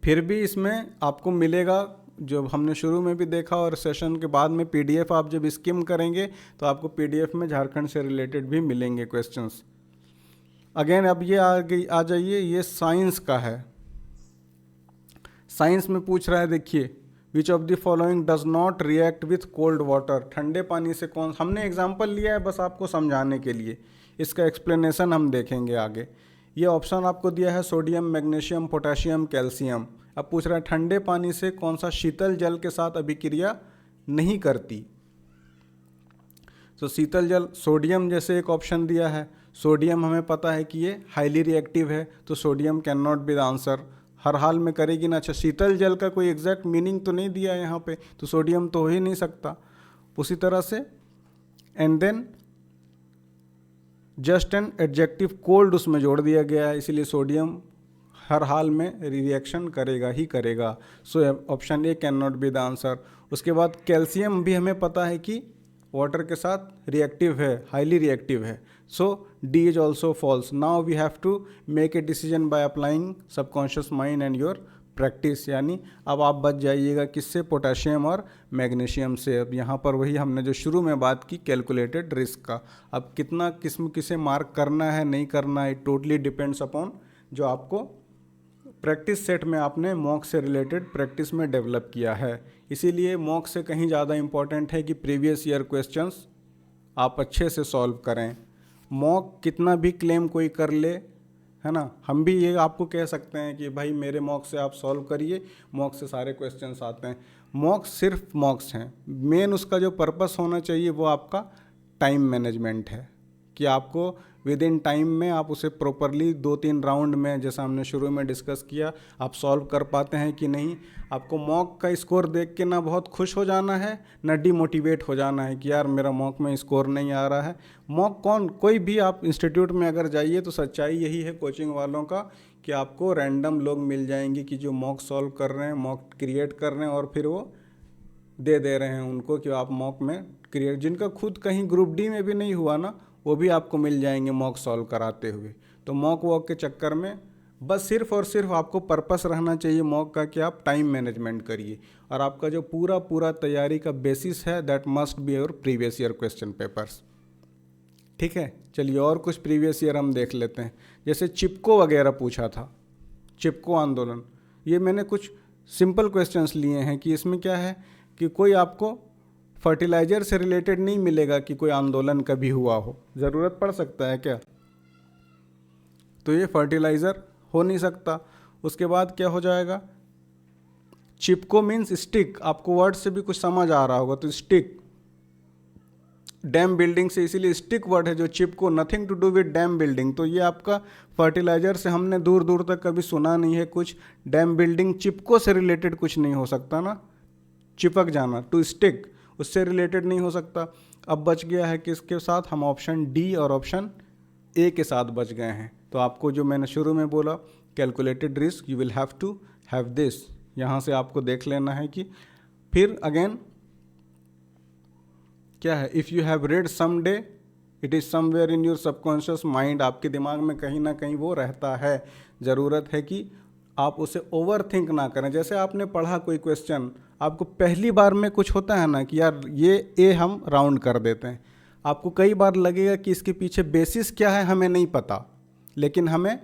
फिर भी इसमें आपको मिलेगा, जो हमने शुरू में भी देखा और सेशन के बाद में पीडीएफ आप जब स्किम करेंगे तो आपको पीडीएफ में झारखंड से रिलेटेड भी मिलेंगे क्वेश्चंस। अगेन अब ये आ जाइए, ये साइंस का है। साइंस में पूछ रहा है, देखिए which of the following does not react with cold water. ठंडे पानी से कौन, हमने एग्जाम्पल लिया है बस आपको समझाने के लिए, इसका एक्सप्लेनेशन हम देखेंगे आगे। ये ऑप्शन आपको दिया है सोडियम, मैग्नीशियम, पोटेशियम, कैल्शियम। अब पूछ रहा है ठंडे पानी से कौन सा शीतल जल के साथ अभिक्रिया नहीं करती। तो शीतल जल, सोडियम जैसे एक ऑप्शन दिया है, सोडियम हमें पता है कि ये हाईली रिएक्टिव है, तो sodium can not be the answer, हर हाल में करेगी ना। अच्छा, शीतल जल का कोई एग्जैक्ट मीनिंग तो नहीं दिया है यहाँ पे, तो सोडियम तो हो ही नहीं सकता। उसी तरह से and then just an adjective cold उसमें जोड़ दिया गया है, इसीलिए सोडियम हर हाल में रिएक्शन करेगा ही करेगा। So option A can not be the answer. उसके बाद कैल्शियम भी हमें पता है कि वाटर के साथ रिएक्टिव है, हाईली रिएक्टिव है, so D is also false. Now we have to make a decision by applying subconscious mind and your practice. यानी अब आप बच जाइएगा किससे, पोटेशियम और मैग्नीशियम से। अब यहाँ पर वही हमने जो शुरू में बात की कैलकुलेटेड रिस्क का, अब कितना किसे मार्क करना है नहीं करना है, टोटली डिपेंड्स अपॉन जो आपको प्रैक्टिस सेट में आपने मॉक से रिलेटेड प्रैक्टिस में डेवलप किया है। इसीलिए मॉक से कहीं ज़्यादा इम्पॉर्टेंट है कि प्रीवियस ईयर क्वेश्चंस आप अच्छे से सॉल्व करें। मॉक कितना भी क्लेम कोई कर ले, है ना, हम भी ये आपको कह सकते हैं कि भाई मेरे मॉक से आप सॉल्व करिए, मॉक से सारे क्वेश्चंस आते हैं। मॉक सिर्फ मॉक्स हैं, मेन उसका जो पर्पस होना चाहिए वो आपका टाइम मैनेजमेंट है, कि आपको विद इन टाइम में आप उसे प्रॉपरली 2-3 राउंड में, जैसा हमने शुरू में डिस्कस किया, आप सॉल्व कर पाते हैं कि नहीं। आपको मॉक का स्कोर देख के ना बहुत खुश हो जाना है, ना डिमोटिवेट हो जाना है कि यार मेरा मॉक में स्कोर नहीं आ रहा है। मॉक कोई भी आप इंस्टीट्यूट में अगर जाइए तो सच्चाई यही है कोचिंग वालों का कि आपको रैंडम लोग मिल जाएंगे कि जो मॉक सॉल्व कर रहे हैं, मॉक क्रिएट कर रहे हैं और फिर वो दे रहे हैं उनको कि आप मॉक में क्रिएट, जिनका खुद कहीं ग्रुप डी में भी नहीं हुआ ना, वो भी आपको मिल जाएंगे मॉक सॉल्व कराते हुए। तो मॉक वॉक के चक्कर में बस सिर्फ और सिर्फ आपको पर्पस रहना चाहिए मॉक का कि आप टाइम मैनेजमेंट करिए, और आपका जो पूरा पूरा तैयारी का बेसिस है that must be your previous year question papers. ठीक है, चलिए और कुछ प्रीवियस ईयर हम देख लेते हैं। जैसे चिपको वगैरह पूछा था, चिपको आंदोलन, ये मैंने कुछ सिंपल क्वेश्चंस लिए हैं कि इसमें क्या है कि कोई आपको फर्टिलाइज़र से रिलेटेड नहीं मिलेगा कि कोई आंदोलन कभी हुआ हो, ज़रूरत पड़ सकता है क्या, तो ये फर्टिलाइज़र हो नहीं सकता। उसके बाद क्या हो जाएगा, चिपको मीन्स स्टिक, आपको वर्ड से भी कुछ समझ आ रहा होगा, तो स्टिक डैम बिल्डिंग से, इसीलिए स्टिक वर्ड है जो चिपको, nothing to do with dam building. तो ये आपका फर्टिलाइज़र से हमने दूर दूर तक कभी सुना नहीं है कुछ, डैम बिल्डिंग चिपको से रिलेटेड कुछ नहीं हो सकता ना, चिपक जाना, टू स्टिक, उससे रिलेटेड नहीं हो सकता। अब बच गया है किसके साथ, हम ऑप्शन डी और ऑप्शन ए के साथ बच गए हैं। तो आपको जो मैंने शुरू में बोला calculated risk, you will have to have this, यहाँ से आपको देख लेना है कि फिर अगेन क्या है, if you have read some day it is somewhere in your subconscious mind, आपके दिमाग में कहीं ना कहीं वो रहता है। ज़रूरत है कि आप उसे ओवर थिंक ना करें। जैसे आपने पढ़ा कोई क्वेश्चन, आपको पहली बार में कुछ होता है ना कि यार ये ए हम राउंड कर देते हैं, आपको कई बार लगेगा कि इसके पीछे बेसिस क्या है हमें नहीं पता, लेकिन हमें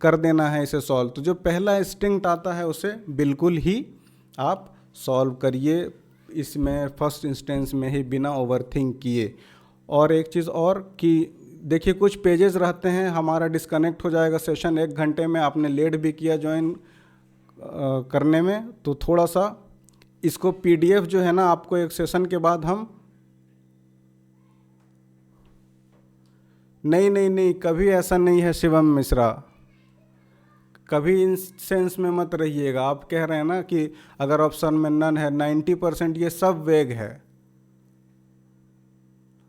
कर देना है इसे सॉल्व। तो जो पहला इंस्टिंक्ट आता है उसे बिल्कुल ही आप सॉल्व करिए, इसमें फर्स्ट इंस्टेंस में ही बिना ओवर थिंक किए। और एक चीज़ और कि देखिए कुछ पेजेस रहते हैं, हमारा डिस्कनेक्ट हो जाएगा सेशन 1 घंटे में, आपने लेट भी किया ज्वाइन करने में, तो थोड़ा सा इसको पीडीएफ जो है ना आपको एक सेशन के बाद हम नहीं कभी ऐसा नहीं है शिवम मिश्रा, कभी इन सेंस में मत रहिएगा। आप कह रहे हैं ना कि अगर ऑप्शन में नन है, 90% ये सब वेग है।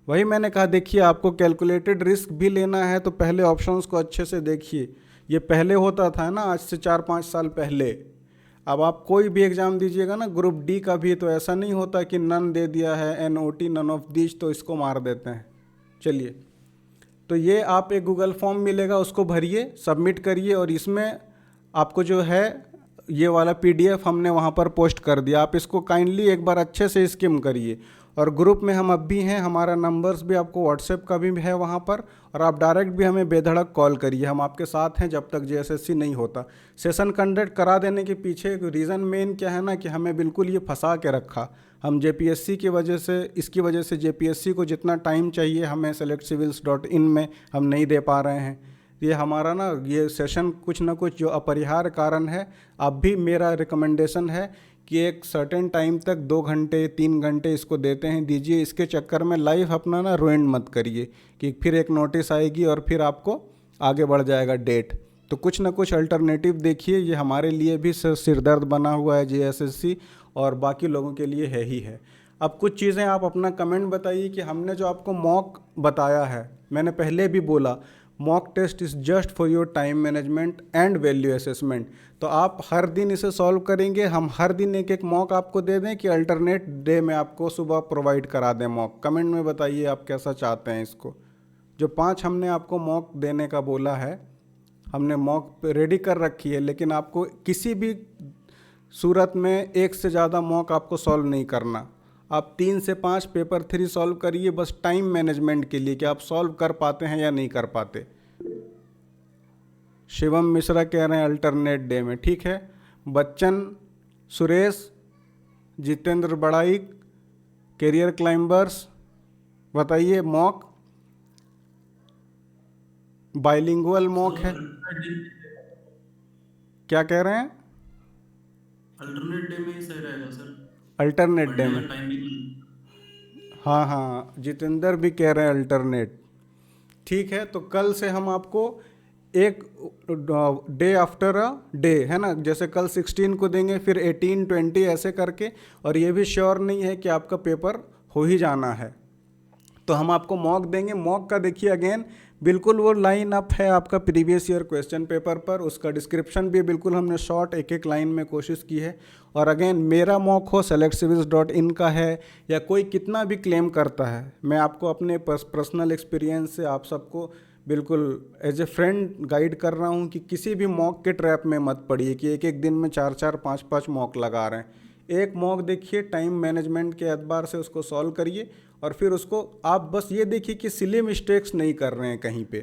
वही मैंने कहा, देखिए आपको कैलकुलेटेड रिस्क भी लेना है तो पहले ऑप्शंस को अच्छे से देखिए। ये पहले होता था ना, आज से 4-5 साल पहले। अब आप कोई भी एग्ज़ाम दीजिएगा ना, ग्रुप डी का भी, तो ऐसा नहीं होता कि नन दे दिया है, NOT नन ऑफ दीज, तो इसको मार देते हैं। चलिए, तो ये आप एक गूगल फॉर्म मिलेगा, उसको भरिए, सबमिट करिए, और इसमें आपको जो है ये वाला PDF हमने वहाँ पर पोस्ट कर दिया। आप इसको काइंडली एक बार अच्छे से स्किम करिए। और ग्रुप में हम अब भी हैं, हमारा नंबर्स भी आपको व्हाट्सएप का भी है वहाँ पर, और आप डायरेक्ट भी हमें बेधड़क कॉल करिए, हम आपके साथ हैं जब तक JSSC नहीं होता। सेशन कंडक्ट करा देने के पीछे रीज़न मेन क्या है ना कि हमें बिल्कुल ये फंसा के रखा। हम JPSC की वजह से, इसकी वजह से JPSC को जितना टाइम चाहिए हमें selectcivils.in में हम नहीं दे पा रहे हैं। ये हमारा ना ये सेशन कुछ ना कुछ जो अपरिहार्य कारण है। अब भी मेरा रिकमेंडेशन है कि एक सर्टेन टाइम तक 2 घंटे 3 घंटे इसको देते हैं, दीजिए। इसके चक्कर में लाइफ अपना ना रुइन मत करिए कि फिर एक नोटिस आएगी और फिर आपको आगे बढ़ जाएगा डेट। तो कुछ ना कुछ अल्टरनेटिव देखिए, ये हमारे लिए भी सिरदर्द बना हुआ है JSSC, और बाकी लोगों के लिए है ही है। अब कुछ चीज़ें आप अपना कमेंट बताइए कि हमने जो आपको मॉक बताया है, मैंने पहले भी बोला mock test is just for your time management and value assessment. तो आप हर दिन इसे सॉल्व करेंगे, हम हर दिन एक एक मॉक आपको दे दें कि अल्टरनेट डे में आपको सुबह प्रोवाइड करा दें मॉक। कमेंट में बताइए आप कैसा चाहते हैं इसको। जो 5 हमने आपको मॉक देने का बोला है, हमने मॉक रेडी कर रखी है, लेकिन आपको किसी भी सूरत में 1 से ज़्यादा मॉक आपको सॉल्व नहीं करना। आप 3 से 5 पेपर 3 सॉल्व करिए, बस टाइम मैनेजमेंट के लिए कि आप सॉल्व कर पाते हैं या नहीं कर पाते। शिवम मिश्रा कह रहे हैं अल्टरनेट डे में, ठीक है। बच्चन सुरेश, जितेंद्र बड़ाइक, कैरियर क्लाइंबर्स, बताइए मॉक बाइलिंगुअल मॉक है, क्या कह रहे हैं? अल्टरनेट डे में ही सही रहेगा सर, अल्टरनेट डे मंडे में, का टाइमिंग। हाँ, जितेंद्र भी कह रहे हैं अल्टरनेट, ठीक है। तो कल से हम आपको एक डे आफ्टर अ डे, है ना, जैसे कल 16 को देंगे, फिर 18, 20 ऐसे करके, और ये भी श्योर नहीं है कि आपका पेपर हो ही जाना है, तो हम आपको मॉक देंगे। मॉक का देखिए अगेन बिल्कुल वो लाइन अप है आपका प्रीवियस ईयर क्वेश्चन पेपर पर, उसका डिस्क्रिप्शन भी बिल्कुल हमने शॉर्ट एक एक लाइन में कोशिश की है। और अगेन मेरा मॉक हो selectcivils.in का है या कोई कितना भी क्लेम करता है, मैं आपको अपने पर्सनल एक्सपीरियंस से आप सबको बिल्कुल एज ए फ्रेंड गाइड कर रहा हूँ कि किसी भी मॉक के ट्रैप में मत पड़िए कि एक एक दिन में 4-4 5-5 मॉक लगा रहे हैं। एक मॉक देखिए, टाइम मैनेजमेंट के एतबार से उसको सॉल्व करिए और फिर उसको आप बस ये देखिए कि सिली मिस्टेक्स नहीं कर रहे हैं कहीं पे,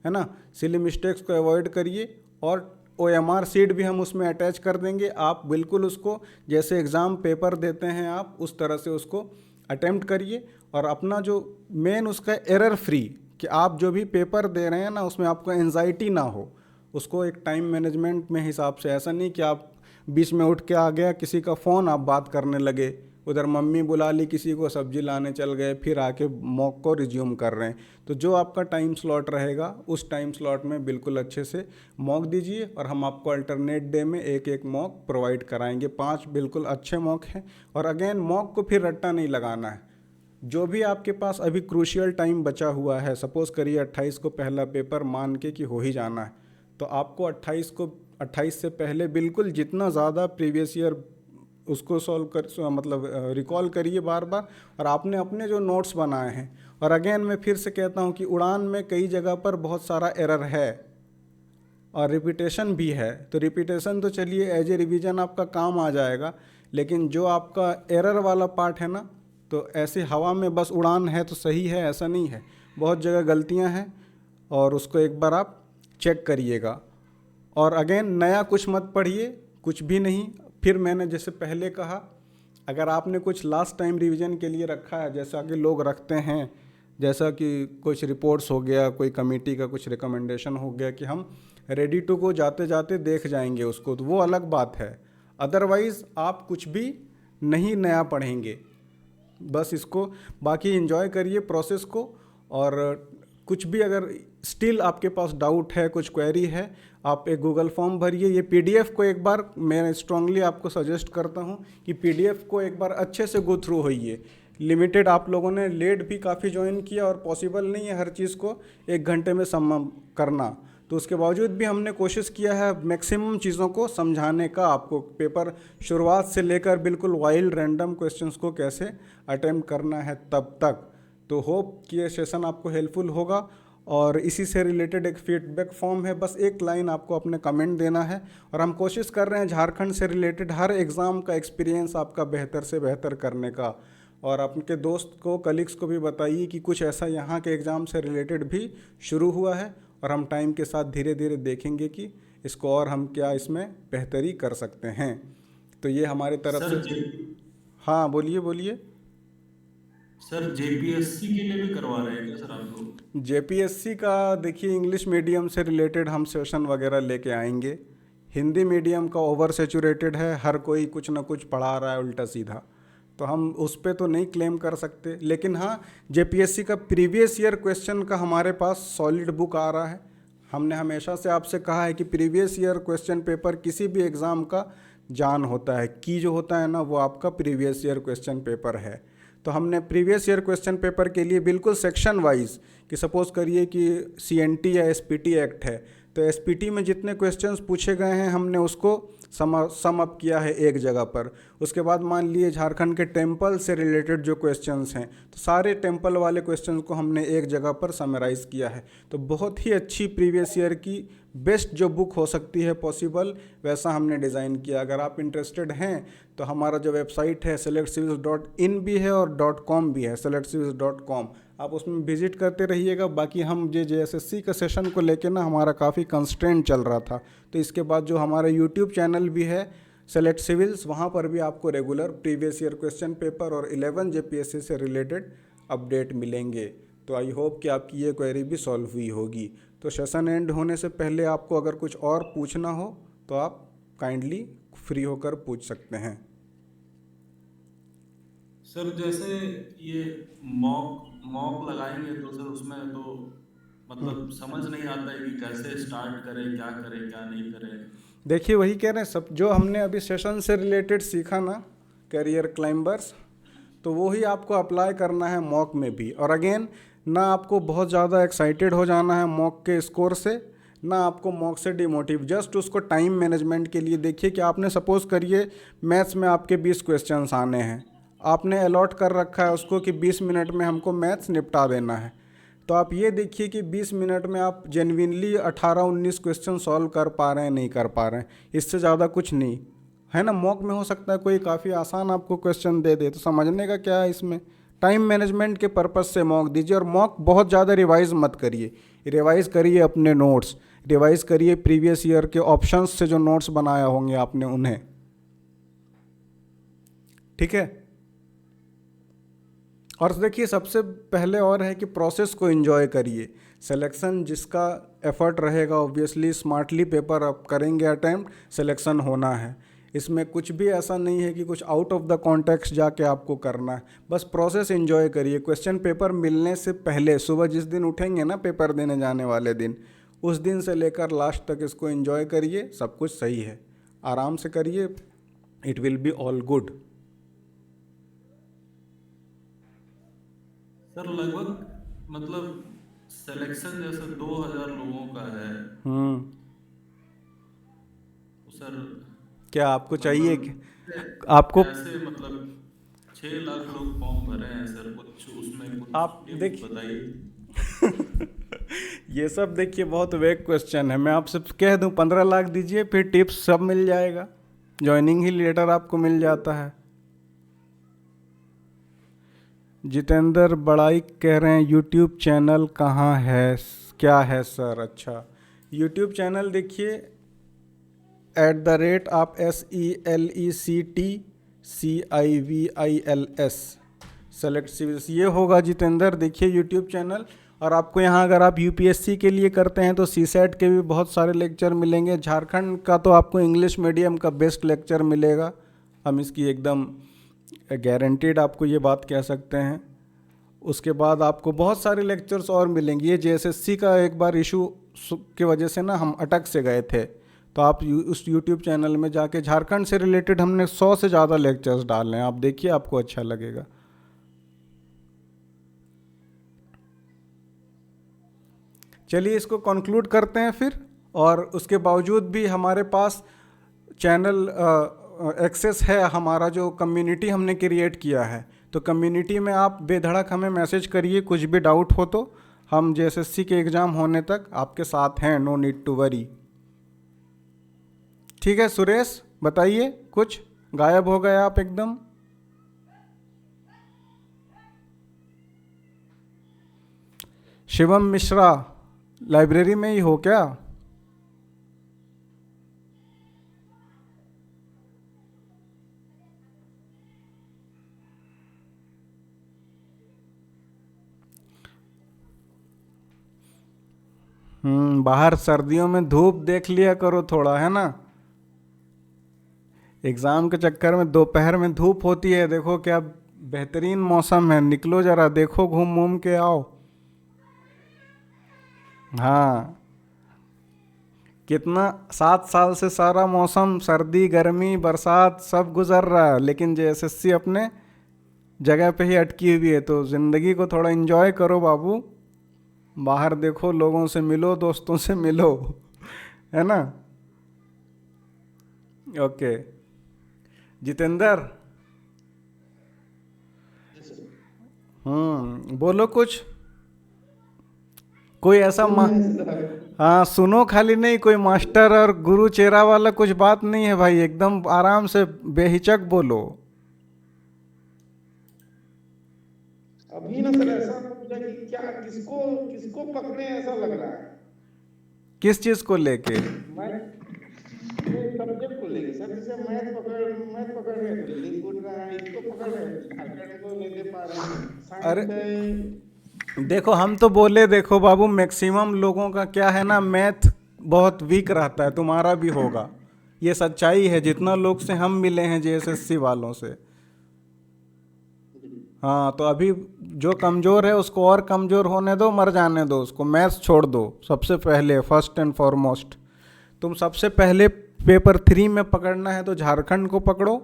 है ना। सिली मिस्टेक्स को अवॉइड करिए और OMR शीट भी हम उसमें अटैच कर देंगे। आप बिल्कुल उसको जैसे एग्ज़ाम पेपर देते हैं आप उस तरह से उसको अटेम्प्ट करिए और अपना जो मेन उसका एरर फ्री, कि आप जो भी पेपर दे रहे हैं ना उसमें आपको एंजाइटी ना हो, उसको एक टाइम मैनेजमेंट में हिसाब से, ऐसा नहीं कि आप बीच में उठ के आ गया किसी का फ़ोन आप बात करने लगे, उधर मम्मी बुला ली किसी को सब्जी लाने चल गए, फिर आके मॉक को रिज्यूम कर रहे हैं। तो जो आपका टाइम स्लॉट रहेगा उस टाइम स्लॉट में बिल्कुल अच्छे से मॉक दीजिए और हम आपको अल्टरनेट डे में एक एक मॉक प्रोवाइड कराएंगे। 5 बिल्कुल अच्छे मॉक हैं और अगेन मॉक को फिर रट्टा नहीं लगाना है। जो भी आपके पास अभी क्रूशियल टाइम बचा हुआ है, सपोज़ करिए 28 को पहला पेपर मान के कि हो ही जाना है, तो आपको 28 से पहले बिल्कुल जितना ज़्यादा प्रीवियस ईयर उसको सॉल्व कर मतलब रिकॉल करिए बार बार। और आपने अपने जो नोट्स बनाए हैं, और अगेन मैं फिर से कहता हूँ कि उड़ान में कई जगह पर बहुत सारा एरर है और रिपीटेशन भी है, तो रिपीटेशन तो चलिए एज ए रिवीजन आपका काम आ जाएगा, लेकिन जो आपका एरर वाला पार्ट है ना, तो ऐसे हवा में बस उड़ान है तो सही है ऐसा नहीं है, बहुत जगह गलतियां हैं और उसको एक बार आप चेक करिएगा। और अगेन नया कुछ मत पढ़िए, कुछ भी नहीं। फिर मैंने जैसे पहले कहा, अगर आपने कुछ लास्ट टाइम रिवीजन के लिए रखा है, जैसा कि लोग रखते हैं, जैसा कि कुछ रिपोर्ट्स हो गया, कोई कमेटी का कुछ रिकमेंडेशन हो गया कि हम रेडी टू गो जाते जाते देख जाएंगे उसको, तो वो अलग बात है। अदरवाइज़ आप कुछ भी नहीं नया पढ़ेंगे, बस इसको बाकी एंजॉय करिए प्रोसेस को। और कुछ भी अगर स्टिल आपके पास डाउट है, कुछ क्वेरी है, आप एक गूगल फॉर्म भरिए। ये PDF को एक बार मैं स्ट्रांगली आपको सजेस्ट करता हूँ कि PDF को एक बार अच्छे से गो थ्रू होइए। लिमिटेड आप लोगों ने लेट भी काफ़ी ज्वाइन किया और पॉसिबल नहीं है हर चीज़ को 1 घंटे में सम करना, तो उसके बावजूद भी हमने कोशिश किया है मैक्सिमम चीज़ों को समझाने का। आपको पेपर शुरुआत से लेकर बिल्कुल वाइल्ड रैंडम क्वेश्चंस को कैसे अटेम्प्ट करना है तब तक। तो होप कि ये सेशन आपको हेल्पफुल होगा। और इसी से रिलेटेड एक फीडबैक फॉर्म है, बस एक लाइन आपको अपने कमेंट देना है। और हम कोशिश कर रहे हैं झारखंड से रिलेटेड हर एग्ज़ाम का एक्सपीरियंस आपका बेहतर से बेहतर करने का। और आपके दोस्त को, कलीग्स को भी बताइए कि कुछ ऐसा यहाँ के एग्ज़ाम से रिलेटेड भी शुरू हुआ है और हम टाइम के साथ धीरे धीरे देखेंगे कि इसको और हम क्या इसमें बेहतरी कर सकते हैं। तो ये हमारे तरफ सर से। हाँ बोलिए बोलिए। सर JPSC के लिए भी करवा रहे हैं क्या सर आप लोग? JPSC का देखिए इंग्लिश मीडियम से रिलेटेड हम सेशन वगैरह लेके आएंगे। हिंदी मीडियम का ओवर सेचुरेटेड है, हर कोई कुछ ना कुछ पढ़ा रहा है उल्टा सीधा, तो हम उस पर तो नहीं क्लेम कर सकते। लेकिन हाँ, JPSC का प्रीवियस ईयर क्वेश्चन का हमारे पास सॉलिड बुक आ रहा है। हमने हमेशा से आपसे कहा है कि प्रीवियस ईयर क्वेश्चन पेपर किसी भी एग्ज़ाम का जान होता है, की जो होता है ना वो आपका प्रीवियस ईयर क्वेश्चन पेपर है। तो हमने प्रीवियस ईयर क्वेश्चन पेपर के लिए बिल्कुल सेक्शन वाइज, कि सपोज़ करिए कि CNT या SPT एक्ट है, तो SPT में जितने क्वेश्चंस पूछे गए हैं हमने उसको सम अप किया है एक जगह पर। उसके बाद मान लिए झारखंड के टेम्पल से रिलेटेड जो क्वेश्चंस हैं, तो सारे टेम्पल वाले क्वेश्चंस को हमने एक जगह पर समराइज़ किया है। तो बहुत ही अच्छी प्रीवियस ईयर की बेस्ट जो बुक हो सकती है पॉसिबल, वैसा हमने डिज़ाइन किया। अगर आप इंटरेस्टेड हैं तो हमारा जो वेबसाइट है selectcivils.in भी है और .com भी है, selectcivils.com, आप उसमें विजिट करते रहिएगा। बाकी हम JSSC के सेशन को लेके ना हमारा काफ़ी कंस्ट्रेंट चल रहा था, तो इसके बाद जो हमारा यूट्यूब चैनल भी है सेलेक्ट सिविल्स, वहाँ पर भी आपको regular previous year question paper और 11 JPSC से रिलेटेड अपडेट मिलेंगे। तो आई होप कि आपकी ये क्वेरी भी सॉल्व हुई होगी। तो सेशन एंड होने से पहले आपको अगर कुछ और पूछना हो तो आप काइंडली फ्री होकर पूछ सकते हैं। सर जैसे ये मॉक लगाएंगे तो सर उसमें तो मतलब समझ नहीं आता है कि कैसे स्टार्ट करें, क्या नहीं करें। देखिए वही कह रहे हैं, सब जो हमने अभी सेशन से रिलेटेड सीखा ना करियर क्लाइंबर्स, तो वो ही आपको अप्लाई करना है मॉक में भी। और अगेन ना आपको बहुत ज़्यादा एक्साइटेड हो जाना है मॉक के स्कोर से, ना आपको मॉक से डिमोटिव, जस्ट उसको टाइम मैनेजमेंट के लिए देखिए कि आपने सपोज़ करिए मैथ्स में आपके 20 क्वेश्चंस आने हैं, आपने अलॉट कर रखा है उसको कि 20 मिनट में हमको मैथ्स निपटा देना है। तो आप ये देखिए कि 20 मिनट में आप जेन्युइनली 18-19 क्वेश्चन सॉल्व कर पा रहे हैं नहीं कर पा रहे हैं, इससे ज़्यादा कुछ नहीं है ना। मॉक में हो सकता है कोई काफ़ी आसान आपको क्वेश्चन दे दे, तो समझने का क्या है इसमें। टाइम मैनेजमेंट के पर्पज़ से मॉक दीजिए, और मॉक बहुत ज़्यादा रिवाइज मत करिए, रिवाइज करिए अपने नोट्स, रिवाइज करिए प्रीवियस ईयर के ऑप्शंस से जो नोट्स बनाया होंगे आपने उन्हें, ठीक है। और देखिए सबसे पहले और है कि प्रोसेस को एंजॉय करिए। सिलेक्शन जिसका एफर्ट रहेगा ऑब्वियसली स्मार्टली पेपर आप करेंगे अटेम्प्ट, सिलेक्शन होना है। इसमें कुछ भी ऐसा नहीं है कि कुछ आउट ऑफ द कॉन्टेक्स्ट जाके आपको करना है, बस प्रोसेस एंजॉय करिए। क्वेश्चन पेपर मिलने से पहले सुबह जिस दिन उठेंगे ना पेपर देने जाने वाले दिन, उस दिन से लेकर लास्ट तक इसको एंजॉय करिए, सब कुछ सही है, आराम से करिए, it will be all good. Sir लगभग मतलब सिलेक्शन जैसे 2000 लोगों का है, तो सर क्या आपको चाहिए कि मतलब आपको कैसे मतलब 6 लाख लोग फॉर्म भरे हैं सर, कुछ उसमें कुछ आप टिप्स बताइए। ये सब देखिए बहुत वेग क्वेश्चन है। मैं आपसे कह दूं 15 लाख दीजिए, फिर टिप्स सब मिल जाएगा, ज्वाइनिंग ही लेटर आपको मिल जाता है। जितेंद्र बड़ाई कह रहे हैं यूट्यूब चैनल कहाँ है, क्या है सर। अच्छा, यूट्यूब चैनल देखिए आप SELECTCIVILS सेलेक्ट सिविल्स ये होगा जितेंद्र, देखिए यूट्यूब चैनल। और आपको यहाँ अगर आप यूपीएससी के लिए करते हैं तो सीसेट के भी बहुत सारे लेक्चर मिलेंगे। झारखंड का तो आपको इंग्लिश मीडियम का बेस्ट लेक्चर मिलेगा, हम इसकी एकदम गारंटीड आपको ये बात कह सकते हैं। उसके बाद आपको बहुत सारे लेक्चर्स और मिलेंगे। ये जेएसएससी का एक बार इशू की वजह से ना हम अटक से गए थे, तो आप उस यूट्यूब चैनल में जाके झारखंड से रिलेटेड हमने 100 से ज़्यादा लेक्चर्स डाले हैं, आप देखिए आपको अच्छा लगेगा। चलिए इसको कंक्लूड करते हैं फिर। और उसके बावजूद भी हमारे पास चैनल एक्सेस है, हमारा जो कम्युनिटी हमने क्रिएट किया है, तो कम्युनिटी में आप बेधड़क हमें मैसेज करिए, कुछ भी डाउट हो तो हम जेएसएससी के एग्ज़ाम होने तक आपके साथ हैं, नो नीड टू वरी। ठीक है सुरेश, बताइए, कुछ गायब हो गए आप एकदम। शिवम मिश्रा लाइब्रेरी में ही हो क्या? बाहर सर्दियों में धूप देख लिया करो थोड़ा, है ना। एग्ज़ाम के चक्कर में दोपहर में धूप होती है, देखो क्या बेहतरीन मौसम है, निकलो ज़रा देखो, घूम घूम के आओ। हाँ, कितना 7 साल से सारा मौसम सर्दी गर्मी बरसात सब गुजर रहा है, लेकिन जेएसएससी अपने जगह पे ही अटकी हुई है। तो ज़िंदगी को थोड़ा एंजॉय करो बाबू, बाहर देखो, लोगों से मिलो, दोस्तों से मिलो, है ना। ओके जितेंद्र, बोलो कुछ, कोई ऐसा हाँ सुनो खाली नहीं, कोई मास्टर और गुरु चेरा वाला कुछ बात नहीं है भाई, एकदम आराम से बेहिचक बोलो। अभी ना सर ऐसा मुझे कि क्या किसको किसको पकड़े ऐसा लग रहा है। किस चीज को लेके? मैं सब्जेक्ट को लेके सर, जैसे मैथ पकड़ रहे थे, दिल टूट रहा है, इसको पकड़ रहे थे, झारखंड को नहीं दे पा रहे हैं। अरे देखो, हम तो बोले, देखो बाबू मैक्सिमम लोगों का क्या है ना, मैथ बहुत वीक रहता है, तुम्हारा भी होगा, ये सच्चाई है, जितना लोग से हम मिले हैं जेएसएससी वालों से। हाँ, तो अभी जो कमज़ोर है उसको और कमज़ोर होने दो, मर जाने दो उसको, मैथ्स छोड़ दो सबसे पहले, फर्स्ट एंड फॉरमोस्ट। तुम सबसे पहले पेपर 3 में पकड़ना है तो झारखंड को पकड़ो,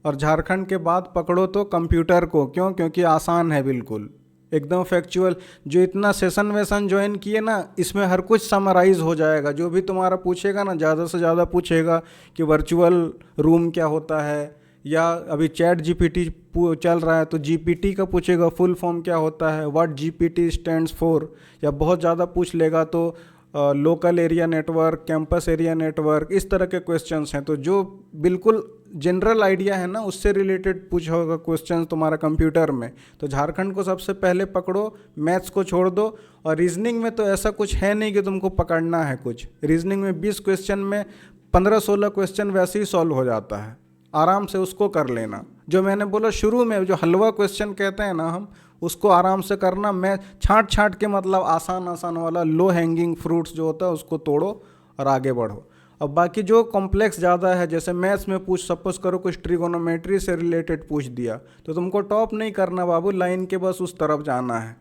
और झारखंड के बाद पकड़ो तो कंप्यूटर को। क्यों? क्योंकि आसान है बिल्कुल, एकदम फैक्चुअल। जो इतना सेशन वेशन ज्वाइन किए ना, इसमें हर कुछ समराइज हो जाएगा। जो भी तुम्हारा पूछेगा ना, ज़्यादा से ज़्यादा पूछेगा कि वर्चुअल रूम क्या होता है, या अभी चैट जीपीटी चल रहा है तो जीपीटी का पूछेगा फुल फॉर्म क्या होता है, व्हाट जीपीटी स्टैंड्स फॉर, या बहुत ज़्यादा पूछ लेगा तो local area network, campus area network, इस तरह के क्वेश्चंस हैं। तो जो बिल्कुल जनरल आइडिया है ना उससे रिलेटेड पूछा होगा क्वेश्चन तुम्हारा कंप्यूटर में, तो झारखंड को सबसे पहले पकड़ो, मैथ्स को छोड़ दो। और रीजनिंग में तो ऐसा कुछ है नहीं कि तुमको पकड़ना है कुछ, रीजनिंग में 20 क्वेश्चन में 15-16 क्वेश्चन वैसे ही सॉल्व हो जाता है, आराम से उसको कर लेना। जो मैंने बोला शुरू में, जो हलवा क्वेश्चन कहते हैं ना हम, उसको आराम से करना। मैं छांट छांट के मतलब आसान आसान वाला लो हैंगिंग फ्रूट्स जो होता है उसको तोड़ो और आगे बढ़ो। अब बाकी जो कॉम्प्लेक्स ज़्यादा है, जैसे मैथ्स में पूछ, सपोज करो कुछ ट्रिगोनोमेट्री से रिलेटेड पूछ दिया, तो तुमको टॉप नहीं करना बाबू, लाइन के बस उस तरफ जाना है,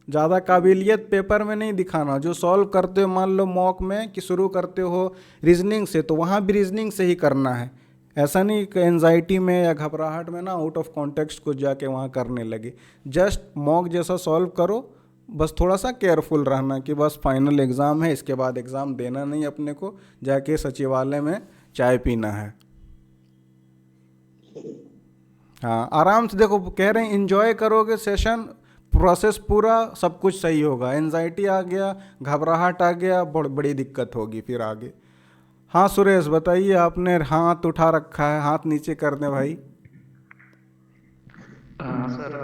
ज़्यादा काबिलियत पेपर में नहीं दिखाना। जो सॉल्व करते हो, मान लो मॉक में कि शुरू करते हो रीजनिंग से, तो वहाँ भी रीजनिंग से ही करना है। ऐसा नहीं कि एनजाइटी में या घबराहट में ना आउट ऑफ कॉन्टेक्स्ट को जाके वहाँ करने लगे। जस्ट मॉक जैसा सॉल्व करो, बस थोड़ा सा केयरफुल रहना कि बस फाइनल एग्ज़ाम है, इसके बाद एग्ज़ाम देना नहीं, अपने को जाके सचिवालय में चाय पीना है। हाँ, आराम से देखो, कह रहे हैं इंजॉय करोगे सेशन, प्रोसेस पूरा सब कुछ सही होगा। एनजाइटी आ गया, घबराहट आ गया, बड़ी दिक्कत होगी फिर आगे। हाँ सुरेश बताइए, आपने हाथ उठा रखा है, हाथ नीचे कर दें भाई। हाँ सर,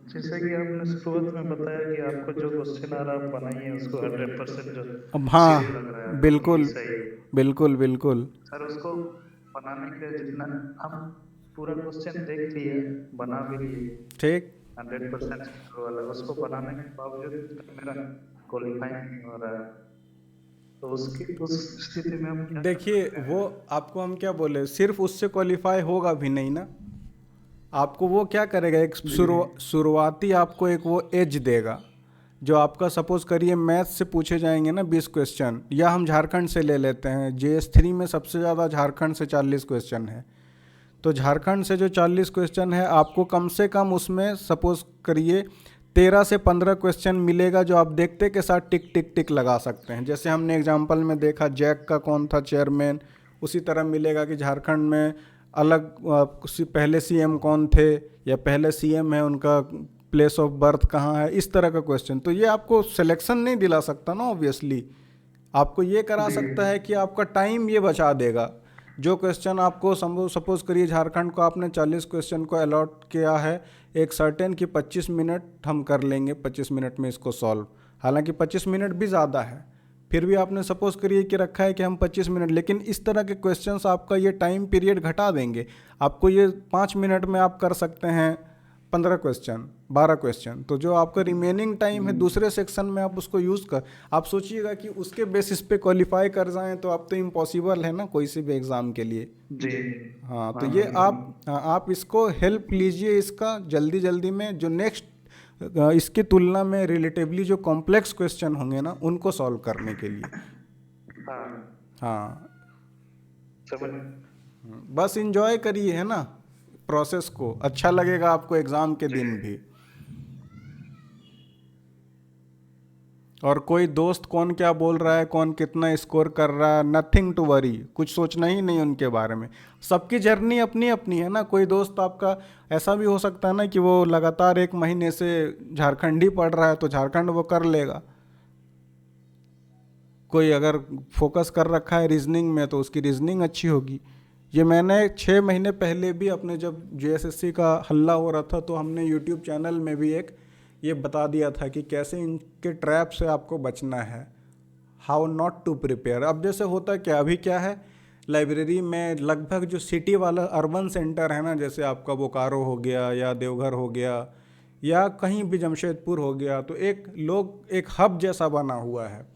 जैसे कि आपने शुरुआत में बताया कि आपको जो क्वेश्चन आ रहा है आप बनाइए उसको 100% जो अब सही हाँ, लग रहा है आपको कि बिल्कुल सही। बिल्कुल बिल्कुल। सर उसको बनाने के लिए जितना हम पूरा क्वेश्चन देख लिए, बना भी लिए ठीक। 100% वाला, उसको बनाने के बावजूद मेरा क्वालिफाई नहीं हो रहा है, तो उसकी उस स्थिति में हम क्या कर देखिए सकते वो हैं? आपको हम क्या बोले, सिर्फ उससे क्वालिफाई होगा भी नहीं ना, आपको वो क्या करेगा, एक जी शुरुआती आपको एक वो एज देगा। जो आपका सपोज करिए मैथ्स से पूछे जाएंगे ना 20 क्वेश्चन, या हम झारखंड से ले लेते हैं, JS3 में सबसे ज़्यादा झारखंड से 40 क्वेश्चन है। तो झारखंड से जो 40 क्वेश्चन है, आपको कम से कम उसमें सपोज करिए 13 से 15 क्वेश्चन मिलेगा जो आप देखते के साथ टिक टिक टिक लगा सकते हैं। जैसे हमने एग्जांपल में देखा जैक का कौन था चेयरमैन, उसी तरह मिलेगा कि झारखंड में अलग पहले CM कौन थे, या पहले CM है उनका प्लेस ऑफ बर्थ कहाँ है, इस तरह का क्वेश्चन। तो ये आपको सिलेक्शन नहीं दिला सकता ना ऑब्वियसली, आपको ये करा जी सकता है कि आपका टाइम ये बचा देगा। जो क्वेश्चन आपको सपोज करिए झारखंड को आपने 40 क्वेश्चन को अलॉट किया है, एक सर्टेन कि 25 मिनट हम कर लेंगे, 25 मिनट में इसको सॉल्व। हालांकि 25 मिनट भी ज़्यादा है, फिर भी आपने सपोज करिए कि रखा है कि हम 25 मिनट, लेकिन इस तरह के क्वेश्चंस आपका ये टाइम पीरियड घटा देंगे। आपको ये 5 मिनट में आप कर सकते हैं 15 क्वेश्चन, 12 क्वेश्चन। तो जो आपका रिमेनिंग टाइम है दूसरे सेक्शन में आप उसको यूज़ कर, आप सोचिएगा कि उसके बेसिस पे क्वालिफाई कर जाएं, तो आप तो इम्पॉसिबल है ना कोई से भी एग्ज़ाम के लिए। जी हाँ, तो हाँ ये बिल्कुल। आप इसको हेल्प लीजिए इसका जल्दी जल्दी में, जो नेक्स्ट इसकी तुलना में रिलेटिवली जो कॉम्प्लेक्स क्वेश्चन होंगे ना उनको सॉल्व करने के लिए। हाँ हाँ, समझ। बस इंजॉय करिए है ना प्रोसेस को, अच्छा लगेगा आपको एग्ज़ाम के जी दिन भी। और कोई दोस्त कौन क्या बोल रहा है, कौन कितना स्कोर कर रहा है, नथिंग टू वरी, कुछ सोचना ही नहीं उनके बारे में। सबकी जर्नी अपनी अपनी है ना। कोई दोस्त आपका ऐसा भी हो सकता है ना कि वो लगातार 1 महीने से झारखंड ही पढ़ रहा है, तो झारखंड वो कर लेगा। कोई अगर फोकस कर रखा है रीजनिंग में तो उसकी रीजनिंग अच्छी होगी। ये मैंने 6 महीने पहले भी अपने, जब JSSC का हल्ला हो रहा था, तो हमने यूट्यूब चैनल में भी एक ये बता दिया था कि कैसे इनके ट्रैप से आपको बचना है, हाउ नॉट टू प्रिपेयर। अब जैसे होता क्या, अभी क्या है, लाइब्रेरी में लगभग जो सिटी वाला अर्बन सेंटर है ना, जैसे आपका बोकारो हो गया या देवघर हो गया या कहीं भी जमशेदपुर हो गया, तो एक हब जैसा बना हुआ है।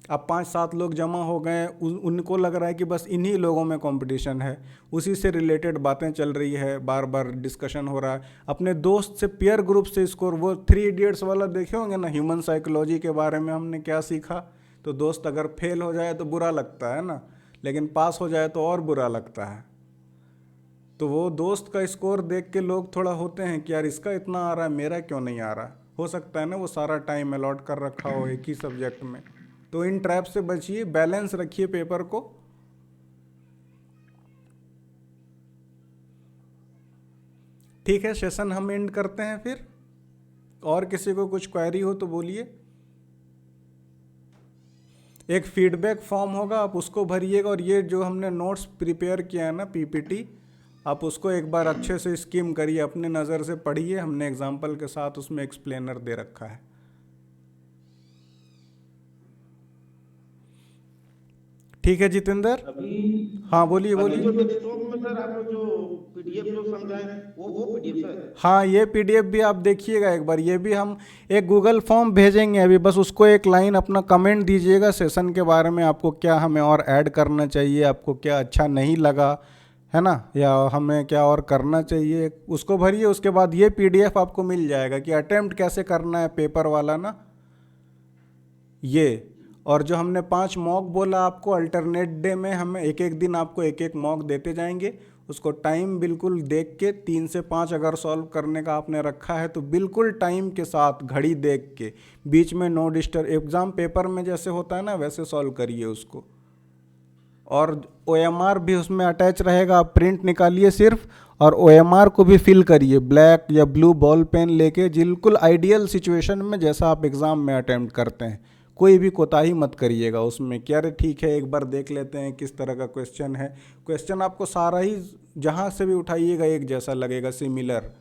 अब 5-7 लोग जमा हो गए, उनको लग रहा है कि बस इन्हीं लोगों में कंपटीशन है, उसी से रिलेटेड बातें चल रही है, बार बार डिस्कशन हो रहा है। अपने दोस्त से पीयर ग्रुप से स्कोर, वो 3 इडियट्स वाला देखे होंगे ना, ह्यूमन साइकोलॉजी के बारे में हमने क्या सीखा। तो दोस्त अगर फेल हो जाए तो बुरा लगता है ना, लेकिन पास हो जाए तो और बुरा लगता है। तो वो दोस्त का स्कोर देख के लोग थोड़ा होते हैं कि यार इसका इतना आ रहा है, मेरा क्यों नहीं आ रहा। हो सकता है ना वो सारा टाइम अलॉट कर रखा हो एक ही सब्जेक्ट में। तो इन ट्रैप से बचिए, बैलेंस रखिए पेपर को। ठीक है, सेशन हम एंड करते हैं फिर। और किसी को कुछ क्वेरी हो तो बोलिए। एक फीडबैक फॉर्म होगा, आप उसको भरिएगा, और ये जो हमने नोट्स प्रिपेयर किया है ना पीपीटी, आप उसको एक बार अच्छे से स्किम करिए, अपने नज़र से पढ़िए। हमने एग्जाम्पल के साथ उसमें एक्सप्लेनर दे रखा है। ठीक है जितेंद्र? अभी हाँ बोलिए अभी बोलिए। जो डेस्कटॉप में सर आप जो पीडीएफ जो समझाएं वो पीडीएफ सर। हाँ, ये पीडीएफ भी आप देखिएगा एक बार। ये भी हम एक गूगल फॉर्म भेजेंगे अभी, बस उसको एक लाइन अपना कमेंट दीजिएगा सेशन के बारे में, आपको क्या हमें और ऐड करना चाहिए, आपको क्या अच्छा नहीं लगा है ना, या हमें क्या और करना चाहिए, उसको भरिए। उसके बाद ये पीडीएफ आपको मिल जाएगा कि अटेम्प्ट कैसे करना है पेपर वाला ना ये। और जो हमने 5 मॉक बोला आपको, अल्टरनेट डे में हमें एक एक दिन आपको एक एक मॉक देते जाएंगे। उसको टाइम बिल्कुल देख के 3 से 5 अगर सॉल्व करने का आपने रखा है तो बिल्कुल टाइम के साथ घड़ी देख के, बीच में नो डिस्टर्ब, एग्ज़ाम पेपर में जैसे होता है ना वैसे सॉल्व करिए उसको। और OMR भी उसमें अटैच रहेगा, आप प्रिंट निकालिए सिर्फ, और OMR को भी फिल करिए ब्लैक या ब्लू बॉल पेन लेके, बिल्कुल आइडियल सिचुएशन में जैसा आप एग्ज़ाम में अटेम्प्ट करते हैं। कोई भी कोताही मत करिएगा उसमें कि अरे ठीक है एक बार देख लेते हैं किस तरह का क्वेश्चन है। क्वेश्चन आपको सारा ही जहाँ से भी उठाइएगा एक जैसा लगेगा, सिमिलर।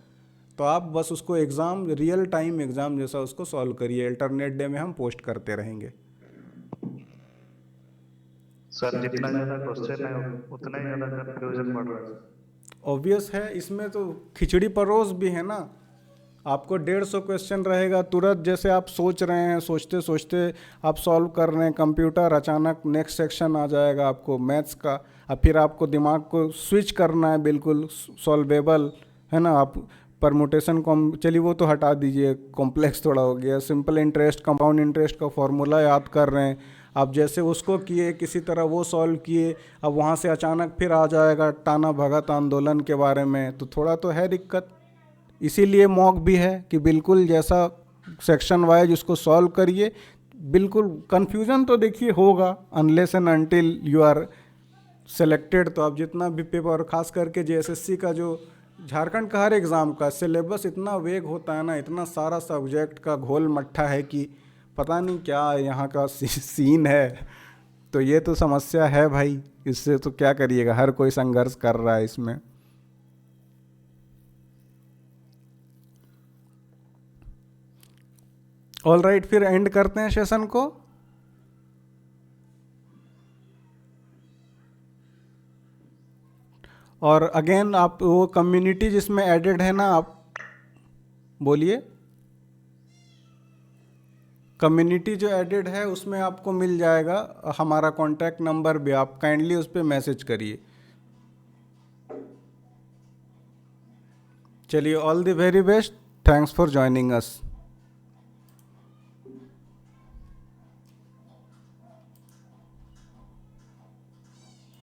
तो आप बस उसको एग्ज़ाम, रियल टाइम एग्ज़ाम जैसा उसको सॉल्व करिए। अल्टरनेट डे में हम पोस्ट करते रहेंगे। सर जितना ज्यादा क्वेश्चन है उतना ही ज्यादा कंफ्यूजन बढ़ रहा है। ऑब्वियस है, इसमें तो खिचड़ी परोस भी है ना। आपको 150 क्वेश्चन रहेगा, तुरंत जैसे आप सोच रहे हैं, सोचते सोचते आप सॉल्व कर रहे हैं, कंप्यूटर अचानक नेक्स्ट सेक्शन आ जाएगा आपको मैथ्स का, अब फिर आपको दिमाग को स्विच करना है बिल्कुल सॉल्वेबल है ना। आप परमुटेशन कॉम, चलिए वो तो हटा दीजिए, कॉम्प्लेक्स थोड़ा हो गया। सिंपल इंटरेस्ट, कंपाउंड इंटरेस्ट का फॉर्मूला याद कर रहे हैं आप, जैसे उसको किए किसी तरह वो सॉल्व किए, अब वहाँ से अचानक फिर आ जाएगा टाना भगत आंदोलन के बारे में, तो थोड़ा तो है दिक्कत। इसीलिए मॉक भी है कि बिल्कुल जैसा सेक्शन वाइज उसको सॉल्व करिए। बिल्कुल कन्फ्यूज़न तो देखिए होगा, unless and until you are selected. तो आप जितना भी पेपर, खास करके JSSC का, जो झारखंड का हर एग्ज़ाम का सिलेबस इतना वेग होता है ना, इतना सारा सब्जेक्ट का घोल मट्ठा है कि पता नहीं क्या यहाँ का सीन है। तो ये तो समस्या है भाई, इससे तो क्या करिएगा, हर कोई संघर्ष कर रहा है इसमें। ऑल राइट, फिर एंड करते हैं सेशन को। और अगेन आप वो कम्युनिटी जिसमें एडेड है ना, आप बोलिए। कम्युनिटी जो एडेड है उसमें आपको मिल जाएगा हमारा कॉन्टैक्ट नंबर भी, आप काइंडली उस पर मैसेज करिए। चलिए, all the very best, thanks for joining us.